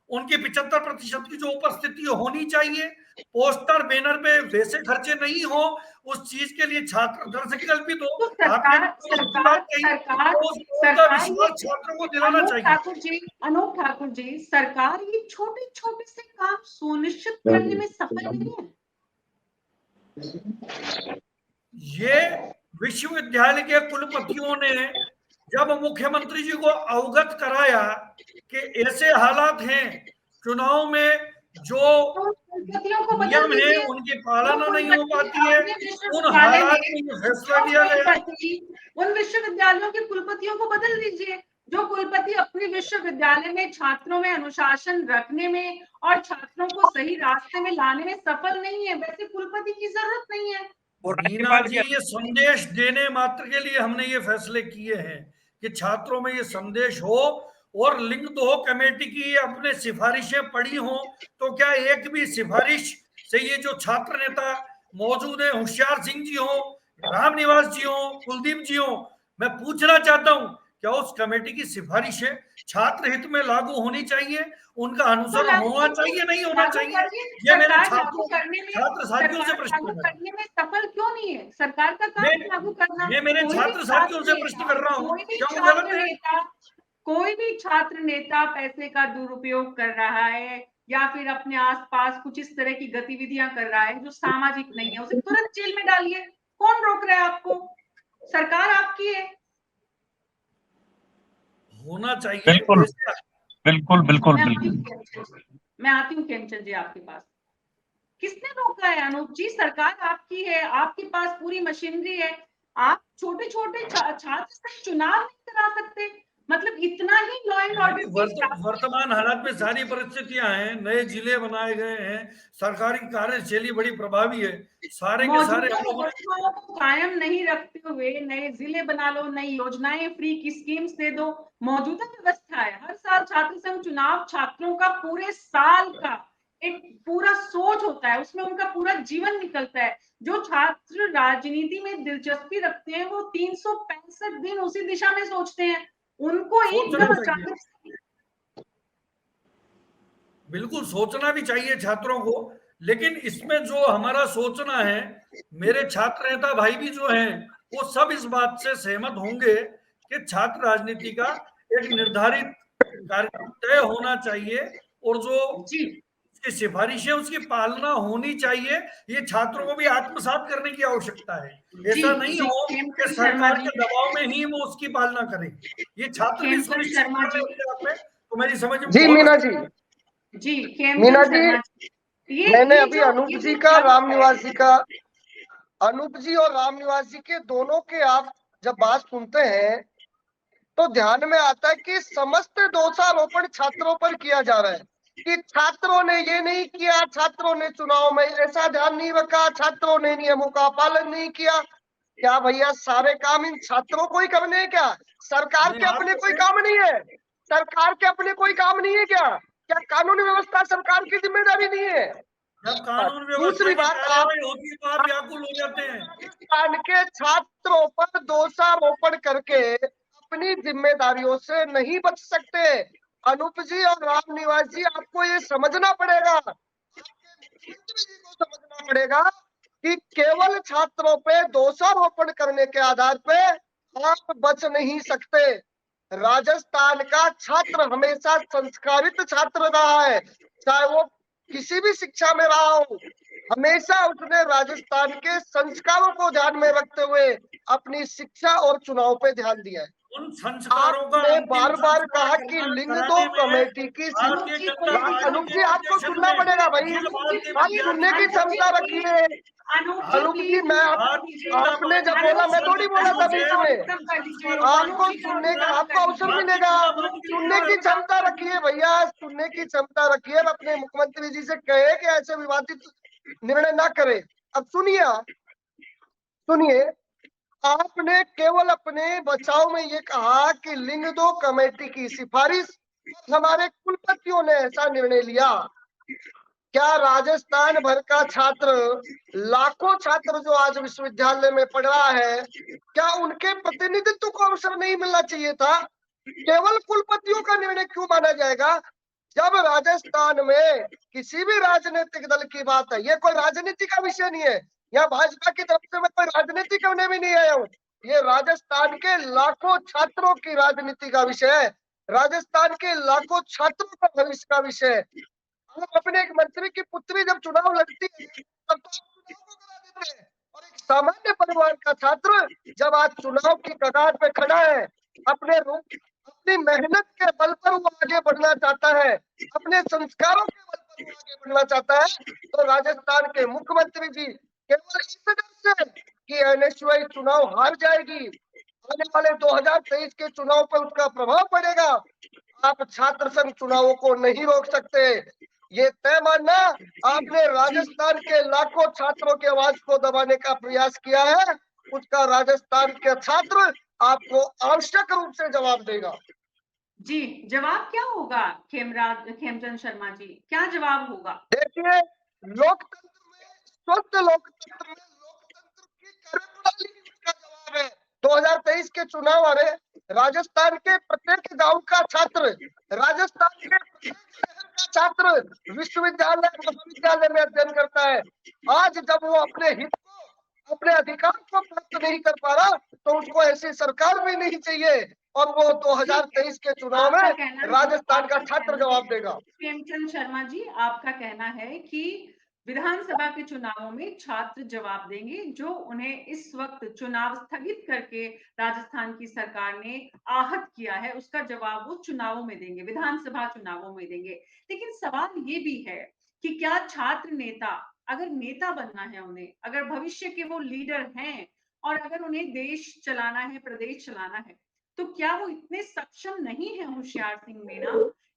उनकी 75% की जो उपस्थिति होनी चाहिए, पोस्टर बैनर पे वैसे खर्चे नहीं हो, उस चीज के लिए छात्र दर से कल्पित हो। तो आपने सरकार का विश्वास छात्रों को दिलाना चाहिए। अनूप ठाकुर जी, सरकार ये छोटे छोटे से काम सुनिश्चित करने में सफल नहीं है। ये विश्वविद्यालय के कुलपतियों ने जब मुख्यमंत्री जी को अवगत कराया कि ऐसे हालात हैं, चुनाव में जो नियम है उनकी पालना नहीं हो पाती है, उन हालात में ये फैसला किया गया। उन विश्वविद्यालयों के कुलपतियों को बदल दीजिए। जो कुलपति अपने विश्वविद्यालय में छात्रों में अनुशासन रखने में और छात्रों को सही रास्ते में लाने में सफल नहीं है, वैसे कुलपति की जरूरत नहीं है। मीना जी, ये संदेश देने मात्र के लिए हमने ये फैसले किए हैं कि छात्रों में ये संदेश हो, और लिंग दोह कमेटी की अपने सिफारिशें पड़ी हो तो क्या एक भी सिफारिश से ये जो छात्र नेता मौजूद है, होशियार सिंह जी हो, रामनिवास जी हो, कुलदीप जी हो, मैं पूछना चाहता हूं क्या उस कमेटी की सिफारिशें छात्र हित में लागू होनी चाहिए, उनका अनुसरण होना चाहिए, नहीं होना चाहिए? ये मेरे छात्र साथियों से प्रश्न करने में सफल क्यों नहीं है सरकार का काम लागू करना? मैं मेरे छात्र साथियों से प्रश्न कर रहा हूँ, क्या वो गलत है? कोई भी छात्र नेता पैसे का दुरुपयोग कर रहा है या फिर अपने आसपास कुछ इस तरह की गतिविधियां कर रहा है जो सामाजिक नहीं है, उसे तुरंत जेल में डालिए। कौन रोक रहा है आपको? सरकार आपकी है। होना चाहिए। बिल्कुल बिल्कुल बिल्कुल मैं आती हूँ केमचंद जी आपके पास। किसने रोका है अनूप जी? सरकार आपकी है, आपके पास पूरी मशीनरी है। आप छोटे छोटे छात्र से चुनाव नहीं करा सकते? मतलब इतना ही लॉ एंड ऑर्डर वर्तमान हालात में सारी परिस्थितियां हैं, नए जिले बनाए गए हैं, सरकारी कार्यशैली बड़ी प्रभावी है, सारे के सारे योजनाओं को कायम नहीं रखते हुए नए जिले बना लो, नई योजनाएं फ्री की स्कीम्स दे दो। मौजूदा व्यवस्था है, हर साल छात्र संघ चुनाव छात्रों का पूरे साल का एक पूरा सोच होता है, उसमें उनका पूरा जीवन निकलता है। जो छात्र राजनीति में दिलचस्पी रखते हैं वो 365 दिन उसी दिशा में सोचते हैं। उनको एकदम अचानक बिल्कुल सोचना भी चाहिए छात्रों को, लेकिन इसमें जो हमारा सोचना है, मेरे छात्र नेता भाई भी जो हैं वो सब इस बात से सहमत होंगे कि छात्र राजनीति का एक निर्धारित कार्यक्रम तय होना चाहिए और जो उसकी सिफारिश है उसकी पालना होनी चाहिए। ये छात्रों को भी आत्मसात करने की आवश्यकता है। ऐसा नहीं हो कि सरकार के दबाव में ही वो उसकी पालना करें। ये छात्र भी सुनिश्चित करने तो मेरी समझ में जी मीना जी मीना जी, मैंने अभी अनूप जी का रामनिवास जी का अनूप जी और रामनिवास जी के दोनों के आप जब बात सुनते हैं तो ध्यान में आता है कि समस्त दोषारोपण छात्रों पर किया जा रहा है कि छात्रों ने ये नहीं किया, छात्रों ने चुनाव में ऐसा ध्यान नहीं रखा, छात्रों ने नियमों का पालन नहीं किया। क्या भैया सारे काम इन छात्रों को ही करने हैं क्या? सरकार के अपने कोई काम नहीं है? सरकार के अपने कोई काम नहीं है क्या? क्या कानून व्यवस्था सरकार की जिम्मेदारी नहीं है? दूसरी बात, आप व्याकुल हो जाते हैं। हिंदुस्तान के छात्रों पर दोषारोपण करके अपनी जिम्मेदारियों से नहीं बच सकते। अनूप जी और रामनिवास जी, आपको ये समझना पड़ेगा, मुख्यमंत्री जी को समझना पड़ेगा कि केवल छात्रों पे दोषारोपण करने के आधार पे आप बच नहीं सकते। राजस्थान का छात्र हमेशा संस्कारित छात्र रहा है, चाहे वो किसी भी शिक्षा में रहा हो, हमेशा उसने राजस्थान के संस्कारों को ध्यान में रखते हुए अपनी शिक्षा और चुनाव पे ध्यान दिया है। उन संस्कारों का आपने बार बार कहा कि लिंग दो कमेटी की, अनूप जी आपको सुनना पड़ेगा भाई, आप सुनने की क्षमता रखिए। अनूप जी, मैं आपने जब बोला मैं थोड़ी बोला था बीच में, आपको सुनने का आपको अवसर मिलेगा। सुनने की क्षमता रखिए भैया, सुनने की क्षमता रखिए। अपने मुख्यमंत्री जी से कहे कि ऐसे विवादित निर्णय ना करे। अब सुनिए, आपने केवल अपने बचाव में ये कहा कि लिंग दो कमेटी की सिफारिश, हमारे कुलपतियों ने ऐसा निर्णय लिया। क्या राजस्थान भर का छात्र, लाखों छात्र जो आज विश्वविद्यालय में पढ़ रहा है, क्या उनके प्रतिनिधित्व को अवसर नहीं मिलना चाहिए था? केवल कुलपतियों का निर्णय क्यों माना जाएगा? जब राजस्थान में किसी भी राजनीतिक दल की बात है, ये कोई राजनीति का विषय नहीं है, यहाँ भाजपा की तरफ से मैं कोई राजनीति करने भी नहीं आया हूँ, ये राजस्थान के लाखों छात्रों की राजनीति का विषय है, राजस्थान के लाखों छात्रों का भविष्य का विषय है। आप अपने एक मंत्री की पुत्री जब चुनाव लड़ती है तब तो आप चुनाव को करा देते हैं, और एक सामान्य परिवार का छात्र जब आज चुनाव की कगार पे खड़ा है, अपनी मेहनत के बल पर वो आगे बढ़ना चाहता है, अपने संस्कारों के बल पर वो आगे बढ़ना चाहता है, तो राजस्थान के मुख्यमंत्री जी केवल इस डर से कि एनएसयूआई चुनाव हार जाएगी, आने वाले 2023 के चुनाव पर उसका प्रभाव पड़ेगा, आप छात्र संघ चुनावों को नहीं रोक सकते। ये तय मानना, आपने राजस्थान के लाखों छात्रों की आवाज को दबाने का प्रयास किया है, उसका राजस्थान के छात्र आपको आवश्यक रूप से जवाब देगा। जी, जवाब क्या होगा खेमचंद शर्मा जी, क्या जवाब होगा? देखिए, लोकतंत्र में, स्वस्थ लोकतंत्र में लोकतंत्र की कार्यप्रणाली ही उसका जवाब है। 2023 के चुनाव आ रहे, राजस्थान के प्रत्येक गांव का छात्र, राजस्थान के प्रत्येक शहर का छात्र विश्वविद्यालय महाविद्यालय में अध्ययन करता है। आज जब वो अपने हित को, अपने अधिकार को प्राप्त नहीं कर पा रहा, तो उसको ऐसी सरकार भी नहीं चाहिए, और वो 2023 के चुनाव में राजस्थान का छात्र जवाब देगा। खेमचंद शर्मा जी, आपका कहना है कि विधानसभा के चुनावों में छात्र जवाब देंगे, जो उन्हें इस वक्त चुनाव स्थगित करके राजस्थान की सरकार ने आहत किया है, उसका जवाब वो चुनावों में देंगे, विधानसभा चुनावों में देंगे। लेकिन सवाल ये भी है कि क्या छात्र नेता, अगर नेता बनना है उन्हें, अगर भविष्य के वो लीडर हैं और अगर उन्हें देश चलाना है, प्रदेश चलाना है, तो क्या वो इतने सक्षम नहीं है होशियार सिंह मीणा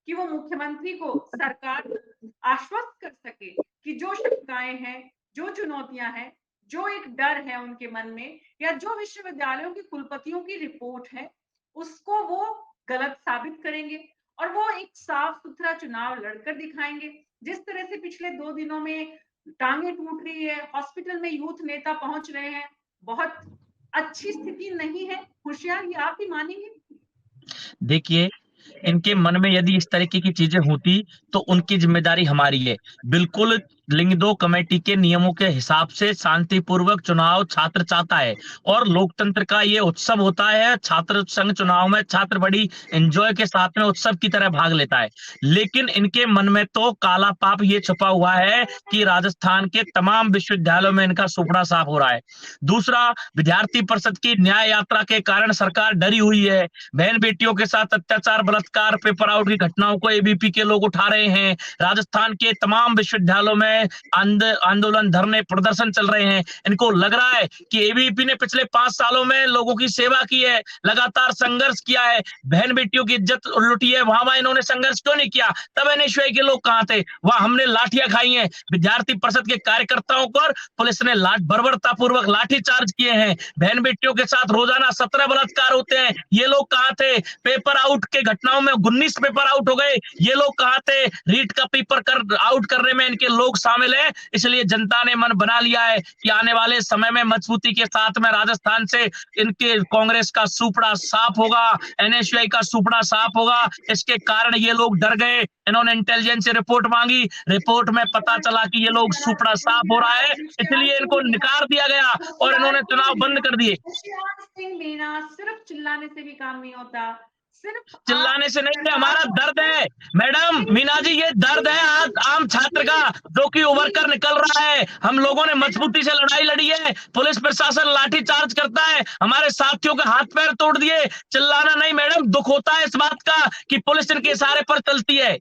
कि वो मुख्यमंत्री को, सरकार को आश्वस्त कर सके कि जो शंकाएं हैं, जो चुनौतियां हैं, जो एक डर है उनके मन में, या जो विश्वविद्यालयों के कुलपतियों की रिपोर्ट है, उसको वो गलत साबित करेंगे और वो एक साफ सुथरा चुनाव लड़कर दिखाएंगे। जिस तरह से पिछले 2 दिनों में टांगे टूट रही है, हॉस्पिटल में यूथ नेता पहुंच रहे हैं, बहुत अच्छी स्थिति नहीं है। होशियार, ये आप भी मानेंगे? देखिए, इनके मन में यदि इस तरीके की चीजें होती तो उनकी जिम्मेदारी हमारी है। बिल्कुल लिंग 2 कमेटी के नियमों के हिसाब से शांतिपूर्वक चुनाव छात्र चाहता है और लोकतंत्र का ये उत्सव होता है। छात्र संघ चुनाव में छात्र बड़ी एंजॉय के साथ में उत्सव की तरह भाग लेता है, लेकिन इनके मन में तो काला पाप ये छुपा हुआ है कि राजस्थान के तमाम विश्वविद्यालयों में इनका सुपड़ा साफ हो रहा है। दूसरा, विद्यार्थी परिषद की न्याय यात्रा के कारण सरकार डरी हुई है। बहन बेटियों के साथ अत्याचार, बलात्कार, पेपर आउट की घटनाओं को एबीपी के लोग उठा रहे हैं। राजस्थान के तमाम विश्वविद्यालयों में आंदोलन, धरने, प्रदर्शन चल रहे हैं। इनको लग रहा है कि एबीपी ने पिछले 5 सालों में लोगों की सेवा की है, लगातार संघर्ष किया है, बहन बेटियों की इज्जत लुटी है, वहां इन्होंने संघर्ष क्यों नहीं किया? तब एनएसयूआई के लोग कहां थे? वहां हमने लाठियां खाई हैं। विद्यार्थी परिषद के कार्यकर्ताओं पर पुलिस ने बर्बरतापूर्वक लाठी चार्ज किए हैं। बहन बेटियों के साथ रोजाना 17 बलात्कार होते हैं, ये लोग कहां थे? पेपर आउट के घटनाओं में 19 पेपर आउट हो गए, ये लोग कहां थे? रीट का पेपर आउट करने में इनके लोग शामिल है। इसलिए जनता ने मन बना लिया है कि आने वाले समय में मजबूती के साथ में राजस्थान से इनके कांग्रेस का सुपड़ा साफ होगा, एनएसयूआई का सुपड़ा साफ होगा। इसके कारण ये लोग डर गए, इन्होंने इंटेलिजेंस से रिपोर्ट मांगी, रिपोर्ट में पता चला कि ये लोग सुपड़ा साफ हो रहा है, इसलिए इनको निकाल दिया गया और इन्होंने चुनाव बंद कर दिए। सिंह मीणा, सिर्फ चिल्लाने से भी काम नहीं होता, चिल्लाने से नहीं, हमारा दर्द है मैडम मीना जी, ये दर्द है आम छात्र का जो कि उभर कर निकल रहा है। हम लोगों ने मजबूती से लड़ाई लड़ी है, पुलिस प्रशासन लाठी चार्ज करता है, हमारे साथियों के हाथ पैर तोड़ दिए। चिल्लाना नहीं मैडम, दुख होता है इस बात का कि पुलिस इनके इशारे पर चलती है,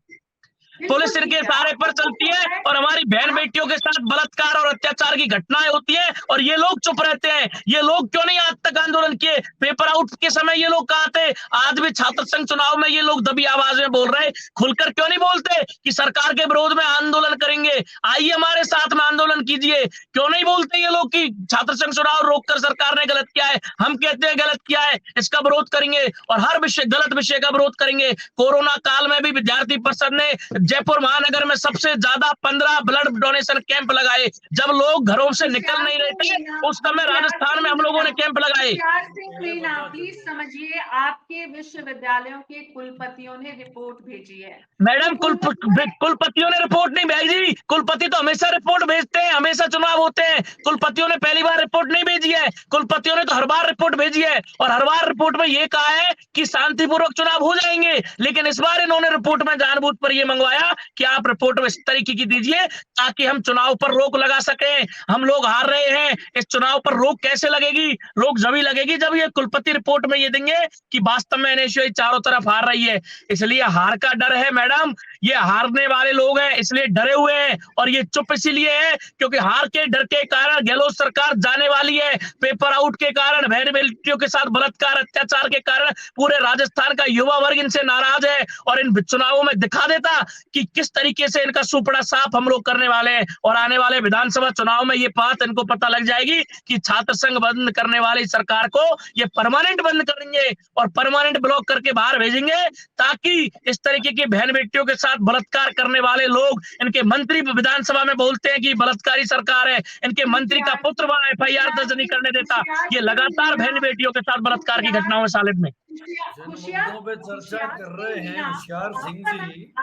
पुलिस इनके इशारे पर चलती है और हमारी बहन बेटियों के साथ बलात्कार और अत्याचार की घटनाएं होती है और ये लोग चुप रहते हैं। ये लोग क्यों नहीं आज तक आंदोलन किए? पेपर आउट के समय ये लोग कहां थे? आज भी छात्र संघ चुनाव में ये लोग दबी आवाज में बोल रहे, खुलकर क्यों नहीं बोलते कि सरकार के विरोध में आंदोलन करेंगे? आइए हमारे साथ में आंदोलन कीजिए। क्यों नहीं बोलते ये लोग कि छात्र संघ चुनाव रोककर सरकार ने गलत किया है? हम कहते हैं गलत किया है, इसका विरोध करेंगे और हर विषय, गलत विषय का विरोध करेंगे। कोरोना काल में भी विद्यार्थी परिषद ने जयपुर महानगर में सबसे ज्यादा 15 ब्लड डोनेशन कैंप लगाए। जब लोग घरों से निकल नहीं रहे थे उस समय राजस्थान में हम लोगों ने कैंप लगाए। होशियार सिंह मीणा, प्लीज समझिए, आपके विश्वविद्यालयों के कुलपतियों ने रिपोर्ट भेजी है। मैडम कुलपतियों ने रिपोर्ट नहीं भेजी। कुलपति तो हमेशा रिपोर्ट भेजते हैं, हमेशा चुनाव होते हैं। कुलपतियों ने पहली बार रिपोर्ट नहीं भेजी है, कुलपतियों ने तो हर बार रिपोर्ट भेजी है और हर बार रिपोर्ट में ये कहा है कि शांतिपूर्वक चुनाव हो जाएंगे। लेकिन इस बार इन्होंने रिपोर्ट में जानबूझ पर ये मंगवाया कि आप रिपोर्ट में इस तरीके की दीजिए ताकि हम चुनाव पर रोक लगा सकें। हम लोग हार रहे हैं, इस चुनाव पर रोक कैसे लगेगी? रोक जब ही लगेगी जब ये कुलपति रिपोर्ट में ये देंगे कि वास्तव में एनएसयूआई चारों तरफ हार रही है। इसलिए हार का डर है मैडम, ये हारने वाले लोग हैं इसलिए डरे हुए हैं और ये चुप इसीलिए है क्योंकि हार के डर के कारण गहलोत सरकार जाने वाली है। पेपर आउट के कारण, बहन बेटियों के साथ बलात्कार अत्याचार के कारण पूरे राजस्थान का युवा वर्ग इनसे नाराज है और इन चुनावों में दिखा देता कि किस तरीके से इनका सुपड़ा साफ हम लोग करने वाले हैं। और आने वाले विधानसभा चुनाव में ये बात इनको पता लग जाएगी कि छात्र संघ बंद करने वाली सरकार को ये परमानेंट बंद करेंगे और परमानेंट ब्लॉक करके बाहर भेजेंगे ताकि इस तरीके की बहन बेटियों के साथ बलात्कार करने वाले लोग, इनके मंत्री विधानसभा में बोलते हैं कि बलात्कारी सरकार है, इनके मंत्री का पुत्र वहां एफआईआर दर्ज नहीं करने देता। ये लगातार बहन बेटियों के साथ बलात्कार की घटनाओं में शामिल में जिन मुद्दों पे चर्चा कर रहे हैं होशियार सिंह जी,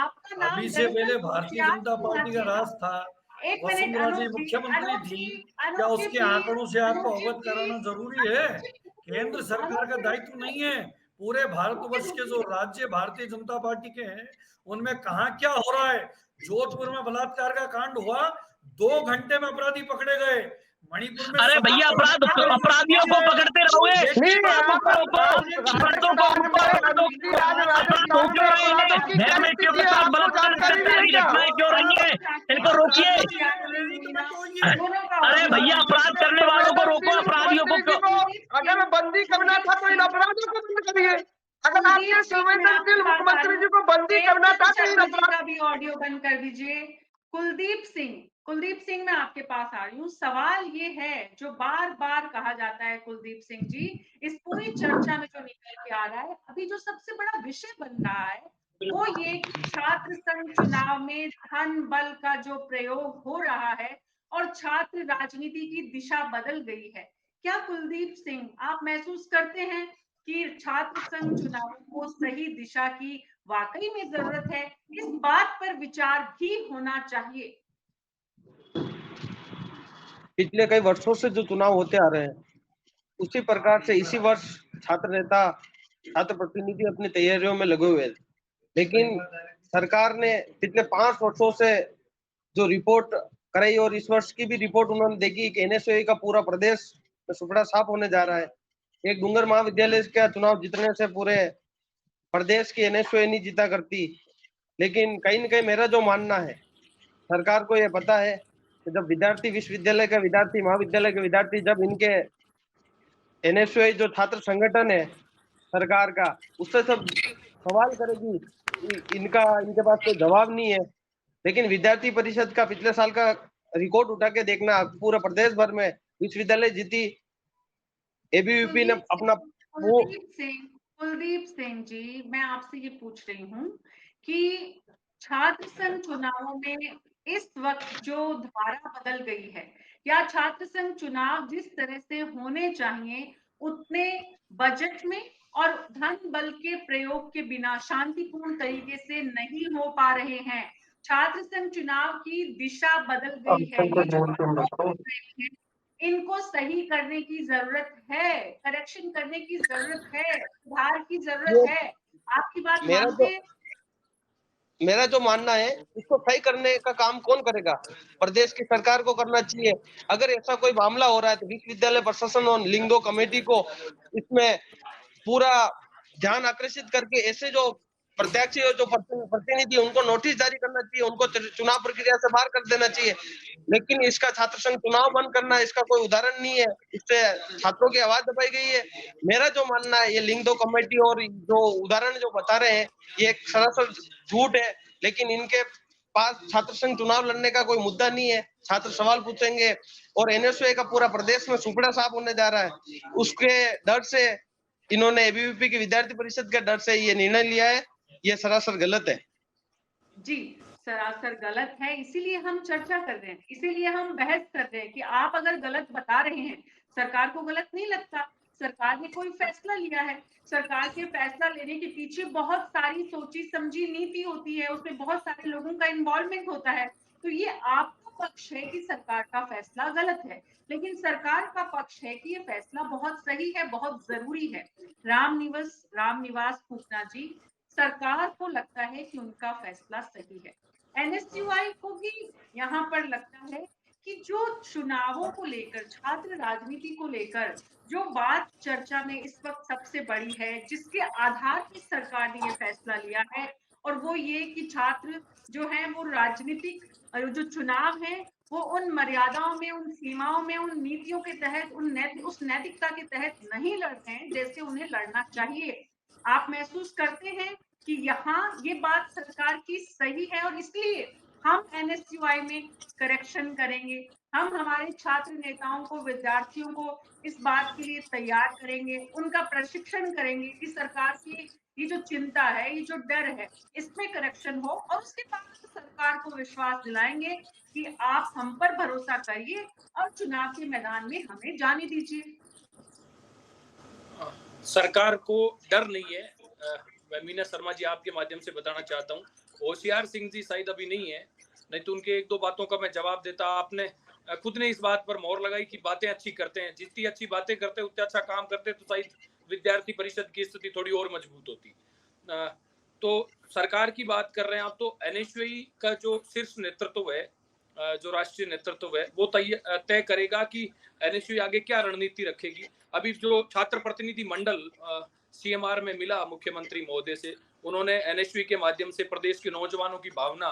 अभी से पहले भारतीय जनता पार्टी का राज था, वसुंधरा जी मुख्यमंत्री थी, क्या उसके आंकड़ों से आपको अवगत कराना जरूरी है? केंद्र सरकार का दायित्व नहीं है, पूरे भारतवर्ष के जो राज्य भारतीय जनता पार्टी के हैं उनमें कहाँ क्या हो रहा है। जोधपुर में बलात्कार का कांड हुआ, 2 घंटे में अपराधी पकड़े गए। मणिपुर में अरे भैया अपराधियों को पकड़ते रहोगे, बेटियों के साथ बलात्कार की घटनाएं क्यों रही है? इनको रोकिए। अरे भैया अपराध करने वालों को रोको, अपराधियों को। अगर बंदी करना था तो इन अपराधियों को बंद करिए। अगर आपने संवेदनशील मुख्यमंत्री जी को बंदी करना था तो इन अपराध का भी ऑडियो बंद कर दीजिए। कुलदीप सिंह मैं आपके पास आ रही हूँ। सवाल ये है जो बार बार कहा जाता है कुलदीप सिंह जी, इस पूरी चर्चा में जो निकल के आ रहा है, अभी जो सबसे बड़ा विषय बन रहा है वो ये कि छात्र संघ चुनाव में धन बल का जो प्रयोग हो रहा है और छात्र राजनीति की दिशा बदल गई है। क्या कुलदीप सिंह आप महसूस करते हैं कि छात्र संघ चुनाव को सही दिशा की वाकई में जरूरत है? इस बात पर विचार भी होना चाहिए। पिछले कई वर्षों से जो चुनाव होते आ रहे हैं उसी प्रकार से इसी वर्ष छात्र नेता, छात्र प्रतिनिधि अपनी तैयारियों में लगे हुए थे, लेकिन सरकार ने पिछले 5 वर्षों से जो रिपोर्ट कराई और इस वर्ष की भी रिपोर्ट उन्होंने देखी कि एनएसयूआई का पूरा प्रदेश में सुपड़ा साफ होने जा रहा है। एक डूंगर महाविद्यालय का चुनाव जीतने से पूरे प्रदेश की एनएसयूआई नहीं जीता करती। लेकिन कहीं न कहीं मेरा जो मानना है, सरकार को यह पता है कि जब विद्यार्थी विश्वविद्यालय के विद्यार्थी, महाविद्यालय के विद्यार्थी, जब इनके एनएसयूआई जो छात्र संगठन है सरकार का, उससे सब सवाल करेगी, इनके पास कोई जवाब नहीं है। लेकिन विद्यार्थी परिषद का पिछले साल का रिकॉर्ड उठा के देखना, पूरा प्रदेश भर में विश्वविद्यालय जीती। एबीवीपी ने अपना कुलदीप सिंह जी, मैं आपसे ये पूछ रही हूँ कि छात्र संघ चुनावों में इस वक्त जो धारा बदल गई है, या छात्र संघ चुनाव जिस तरह से होने चाहिए उतने बजट में और धन बल के प्रयोग के बिना शांतिपूर्ण तरीके से नहीं हो पा रहे हैं? छात्र संघ चुनाव की दिशा बदल गई है, ये जो इनको सही करने की जरूरत है, करेक्शन करने की जरूरत है, सुधार की जरूरत है। आपकी बात मानते हैं? मेरा जो मानना है, इसको सही करने का काम कौन करेगा? प्रदेश की सरकार को करना चाहिए। अगर ऐसा कोई मामला हो रहा है तो विश्वविद्यालय प्रशासन और लिंग 2 कमेटी को इसमें पूरा ध्यान आकर्षित करके ऐसे जो प्रत्याशी और जो प्रतिनिधि उनको नोटिस जारी करना चाहिए, उनको चुनाव प्रक्रिया से बाहर कर देना चाहिए। लेकिन इसका छात्र संघ चुनाव बंद करना, इसका कोई उदाहरण नहीं है। इससे छात्रों की आवाज दबाई गई है। मेरा जो मानना है, ये लिंग 2 कमेटी और जो उदाहरण जो बता रहे हैं ये एक सरासर झूठ है। लेकिन इनके पास छात्र संघ चुनाव लड़ने का कोई मुद्दा नहीं है। छात्र सवाल पूछेंगे और एनएसयूआई का पूरा प्रदेश में सुपड़ा साफ होने जा रहा है, उसके डर से इन्होंने एबीवीपी की विद्यार्थी परिषद के डर से ये निर्णय लिया है। ये सरासर गलत है। जी, सरासर गलत है, इसीलिए हम चर्चा कर रहे हैं, इसीलिए हम बहस कर रहे हैं कि आप अगर गलत बता रहे हैं, सरकार को गलत नहीं लगता, सरकार ने कोई फैसला लिया है, सरकार के फैसला लेने के पीछे बहुत सारी सोची समझी नीति होती है, उसमें बहुत सारे लोगों का इन्वॉल्वमेंट होता है। तो ये आपका पक्ष है कि सरकार का फैसला गलत है, लेकिन सरकार का पक्ष है कि ये फैसला बहुत सही है, बहुत जरूरी है। रामनिवास फूकना जी, सरकार को लगता है कि उनका फैसला सही है, एनएसयूआई को भी यहाँ पर लगता है कि जो चुनावों को लेकर, छात्र राजनीति को लेकर जो बात चर्चा में इस वक्त सबसे बड़ी है, जिसके आधार पर सरकार ने ये फैसला लिया है, और वो ये कि छात्र जो है वो राजनीतिक जो चुनाव है वो उन मर्यादाओं में, उन सीमाओं में, उन नीतियों के तहत, उस नैतिकता के तहत नहीं लड़ते हैं जैसे उन्हें लड़ना चाहिए। आप महसूस करते हैं कि यहाँ ये बात सरकार की सही है, और इसलिए हम एनएसयूआई में करेक्शन करेंगे, हम हमारे छात्र नेताओं को, विद्यार्थियों को इस बात के लिए तैयार करेंगे, उनका प्रशिक्षण करेंगे कि सरकार की ये जो चिंता है, ये जो डर है, इसमें करेक्शन हो, और उसके बाद सरकार को विश्वास दिलाएंगे कि आप हम पर भरोसा करिए और चुनाव के मैदान में हमें जाने दीजिए। सरकार को डर नहीं है। मैं मीना शर्मा जी आपके माध्यम से बताना चाहता हूँ, होशियार सिंह जी शायद अभी नहीं है, नहीं तो उनके एक दो बातों का मैं जवाब देता। आपने खुद ने इस बात पर मोहर लगाई कि बातें अच्छी करते हैं, जितनी अच्छी बातें करते हैं उतना अच्छा काम करते हैं, तो शायद विद्यार्थी परिषद की स्थिति थोड़ी और मजबूत होती। तो सरकार की बात कर रहे हैं आप, तो एनएसयूआई का जो शीर्ष नेतृत्व है, जो राष्ट्रीय नेतृत्व है, वो तय करेगा कि एनएसयूआई आगे क्या रणनीति रखेगी। अभी जो छात्र प्रतिनिधि मंडल सीएमआर में मिला मुख्यमंत्री महोदय से, उन्होंने एनएसयूआई के माध्यम से प्रदेश के नौजवानों की भावना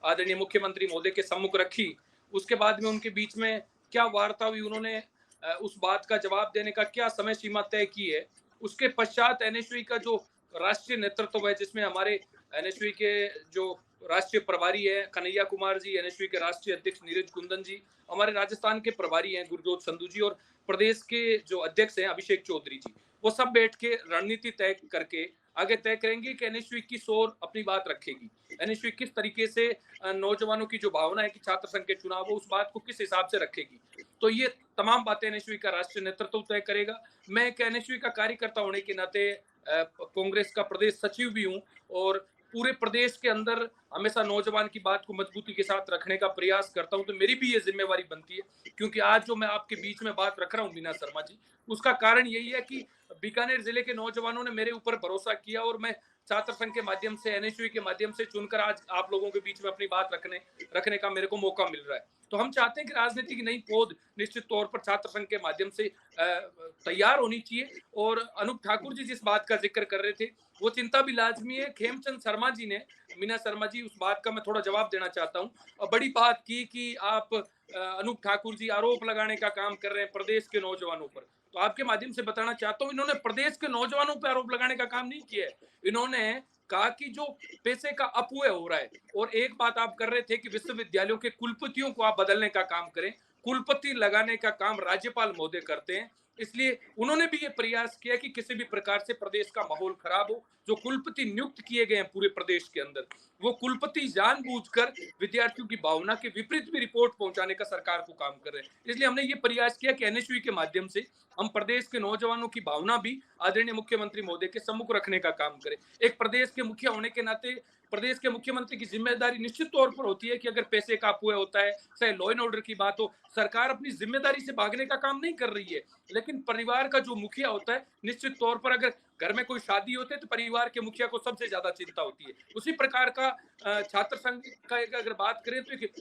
आदरणीय मुख्यमंत्री महोदय के सम्मुख रखी। उसके बाद में उनके बीच में क्या वार्ता हुई, उन्होंने उस बात का जवाब देने का क्या समय सीमा तय की है। उसके पश्चात एनएसयूआई का जो राष्ट्रीय नेतृत्व है, जिसमें हमारे एनएसयूआई के जो राष्ट्रीय प्रभारी है कन्हैया कुमार जी, एनएसयूआई के राष्ट्रीय अध्यक्ष नीरज कुंदन जी, हमारे राजस्थान के प्रभारी हैं गुरजोत संधू जी, और प्रदेश के जो अध्यक्ष हैं अभिषेक चौधरी जी, वो सब बैठ के रणनीति तय करके आगे तय करेंगे कि एनएसयूआई किस ओर अपनी बात रखेगी, एनएसयूआई किस तरीके से नौजवानों की जो भावना है कि छात्र संघ के चुनाव हो, उस बात को किस हिसाब से रखेगी। तो ये तमाम बातें एनएसयूआई का राष्ट्रीय नेतृत्व तय करेगा। मैं एक एनएसयूआई का कार्यकर्ता होने के नाते कांग्रेस का प्रदेश सचिव भी हूँ, और पूरे प्रदेश के अंदर हमेशा नौजवान की बात को मजबूती के साथ रखने का प्रयास करता हूं। तो मेरी भी ये जिम्मेवारी बनती है, क्योंकि आज जो मैं आपके बीच में बात रख रहा हूं मीना शर्मा जी, उसका कारण यही है कि बीकानेर जिले के नौजवानों ने मेरे ऊपर भरोसा किया, और मैं छात्र संघ के माध्यम से, एनएसयूआई के माध्यम से चुनकर आज आप लोगों के बीच में अपनी बात रखने का मेरे को मौका मिल रहा है। तो हम चाहते हैं कि राजनीति की नई पौध निश्चित तौर पर छात्र संघ के माध्यम से तैयार होनी चाहिए। और अनूप ठाकुर जी जिस बात का जिक्र कर रहे थे, वो चिंता भी लाजमी है। खेमचंद शर्मा जी ने, मीना शर्मा जी, उस बात का मैं थोड़ा जवाब देना चाहता हूँ, और बड़ी बात की कि आप अनूप ठाकुर जी आरोप लगाने का काम कर रहे हैं प्रदेश के नौजवानों पर। तो आपके माध्यम से बताना चाहता हूँ, इन्होंने प्रदेश के नौजवानों पर आरोप लगाने का काम नहीं किया है। इन्होंने कहा कि जो पैसे का अपव्यय हो रहा है, और एक बात आप कर रहे थे कि विश्वविद्यालयों के कुलपतियों को आप बदलने का काम करें, कुलपति लगाने का काम राज्यपाल महोदय करते हैं। इसलिए उन्होंने भी ये प्रयास किया कि किसी भी प्रकार से प्रदेश का माहौल खराब हो। जो कुलपति नियुक्त किए गए हैं पूरे प्रदेश के अंदर, वो कुलपति जानबूझकर विद्यार्थियों की भावना के विपरीत भी रिपोर्ट पहुंचाने का सरकार को काम कर रहे हैं। इसलिए हमने ये प्रयास किया कि एनएसयूआई के माध्यम से हम प्रदेश के नौजवानों की भावना भी आदरणीय मुख्यमंत्री महोदय के सम्मुख रखने का काम करें। एक प्रदेश के मुखिया होने के नाते प्रदेश के मुख्यमंत्री की जिम्मेदारी निश्चित तौर पर होती है कि अगर पैसे का अपव्यय होता है, चाहे लॉ एंड ऑर्डर की बात हो, सरकार अपनी जिम्मेदारी से भागने का काम नहीं कर रही है। लेकिन परिवार का जो मुखिया होता है, निश्चित तौर पर अगर घर में कोई शादी होती है तो परिवार के मुखिया को सबसे ज्यादा चिंता होती है। उसी प्रकार का छात्र संघ का अगर बात करें तो एक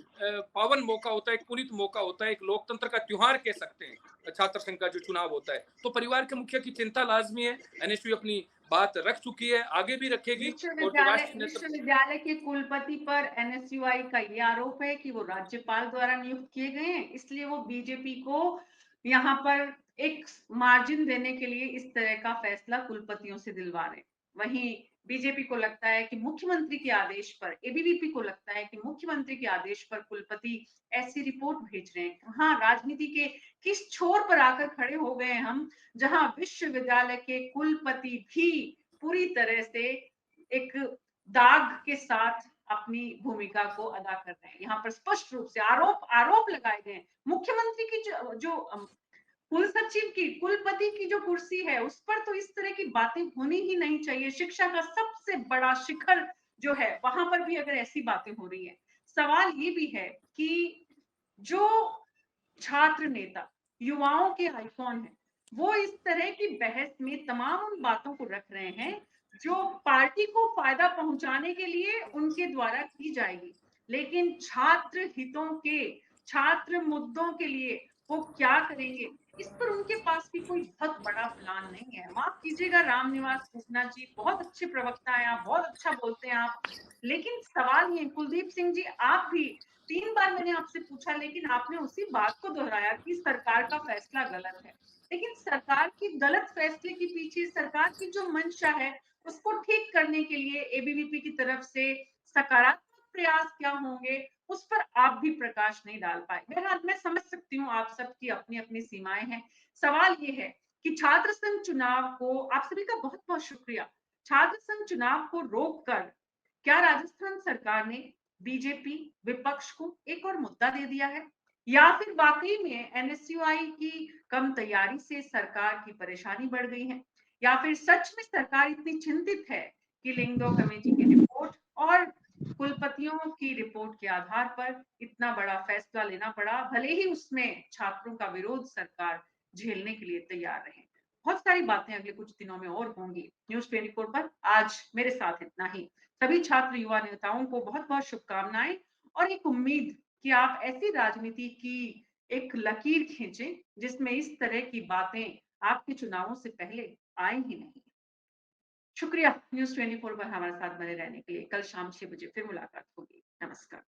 पावन मौका होता है, एक पुनीत मौका होता है, एक लोकतंत्र का त्योहार कह सकते हैं छात्र संघ का जो चुनाव होता है। तो परिवार के मुखिया की चिंता लाजमी है। एनएसयूआई अपनी बात रख चुकी है, आगे भी रखेगी। विश्वविद्यालय के कुलपति पर एनएसयूआई का ये आरोप है कि वो राज्यपाल द्वारा नियुक्त किए गए हैं, इसलिए वो बीजेपी को यहाँ पर एक मार्जिन देने के लिए इस तरह का फैसला कुलपतियों से दिलवा रहे हैं। वहीं बीजेपी को लगता है कि मुख्यमंत्री के आदेश पर, एबीवीपी को लगता है कि मुख्यमंत्री के आदेश पर कुलपति ऐसी रिपोर्ट भेज रहे हैं। हाँ, राजनीति के किस छोर पर आकर खड़े हो गए हम, जहां विश्वविद्यालय के कुलपति भी पूरी तरह से एक दाग के साथ अपनी भूमिका को अदा कर रहे हैं। यहाँ पर स्पष्ट रूप से आरोप लगाए गए हैं। मुख्यमंत्री की जो कुल सचिव की, कुलपति की जो कुर्सी है, उस पर तो इस तरह की बातें होनी ही नहीं चाहिए। शिक्षा का सबसे बड़ा शिखर जो है, वहां पर भी अगर ऐसी बातें हो रही है। सवाल ये भी है कि जो छात्र नेता युवाओं के आइकॉन है, वो इस तरह की बहस में तमाम उन बातों को रख रहे हैं जो पार्टी को फायदा पहुंचाने के लिए उनके द्वारा की जाएगी, लेकिन छात्र हितों के, छात्र मुद्दों के लिए वो क्या करेंगे, इस पर उनके पास भी कोई बहुत बड़ा प्लान नहीं है। माफ कीजिएगा रामनिवास पूतना जी, बहुत अच्छे प्रवक्ता हैं आप, बहुत अच्छा बोलते हैं आप, लेकिन सवाल ये, कुलदीप सिंह जी आप भी 3 बार मैंने आपसे पूछा, लेकिन आपने उसी बात को दोहराया कि सरकार का फैसला गलत है। लेकिन सरकार की गलत फैसले के पीछे सरकार की जो मंशा है, उसको ठीक करने के लिए एबीवीपी की तरफ से सकारात्मक प्रयास क्या होंगे, उस पर आप भी प्रकाश नहीं डाल पाए। बहरहाल मैं समझ सकती हूँ आप सबकी अपनी अपनी सीमाएं हैं। सवाल ये है कि छात्र संघ चुनाव को, आप सभी का बहुत बहुत शुक्रिया, छात्र संघ चुनाव को रोककर क्या राजस्थान सरकार ने बीजेपी विपक्ष को एक और मुद्दा दे दिया है, या फिर वाकई में एनएसयूआई की कम तैयारी से सरकार की परेशानी बढ़ गई है, या फिर सच में सरकार इतनी चिंतित है कि लिंगदो कमेटी की रिपोर्ट और कुलपतियों की रिपोर्ट के आधार पर इतना बड़ा फैसला लेना पड़ा, भले ही उसमें छात्रों का विरोध सरकार झेलने के लिए तैयार रहे। बहुत सारी बातें अगले कुछ दिनों में और होंगी न्यूज़ 24 पर। आज मेरे साथ इतना ही। सभी छात्र युवा नेताओं को बहुत बहुत शुभकामनाएं और एक उम्मीद कि आप ऐसी राजनीति की एक लकीर खींचें जिसमें इस तरह की बातें आपके चुनावों से पहले आए ही नहीं। शुक्रिया न्यूज़ 24 पर हमारे साथ बने रहने के लिए। कल शाम 6 बजे फिर मुलाकात होगी। नमस्कार।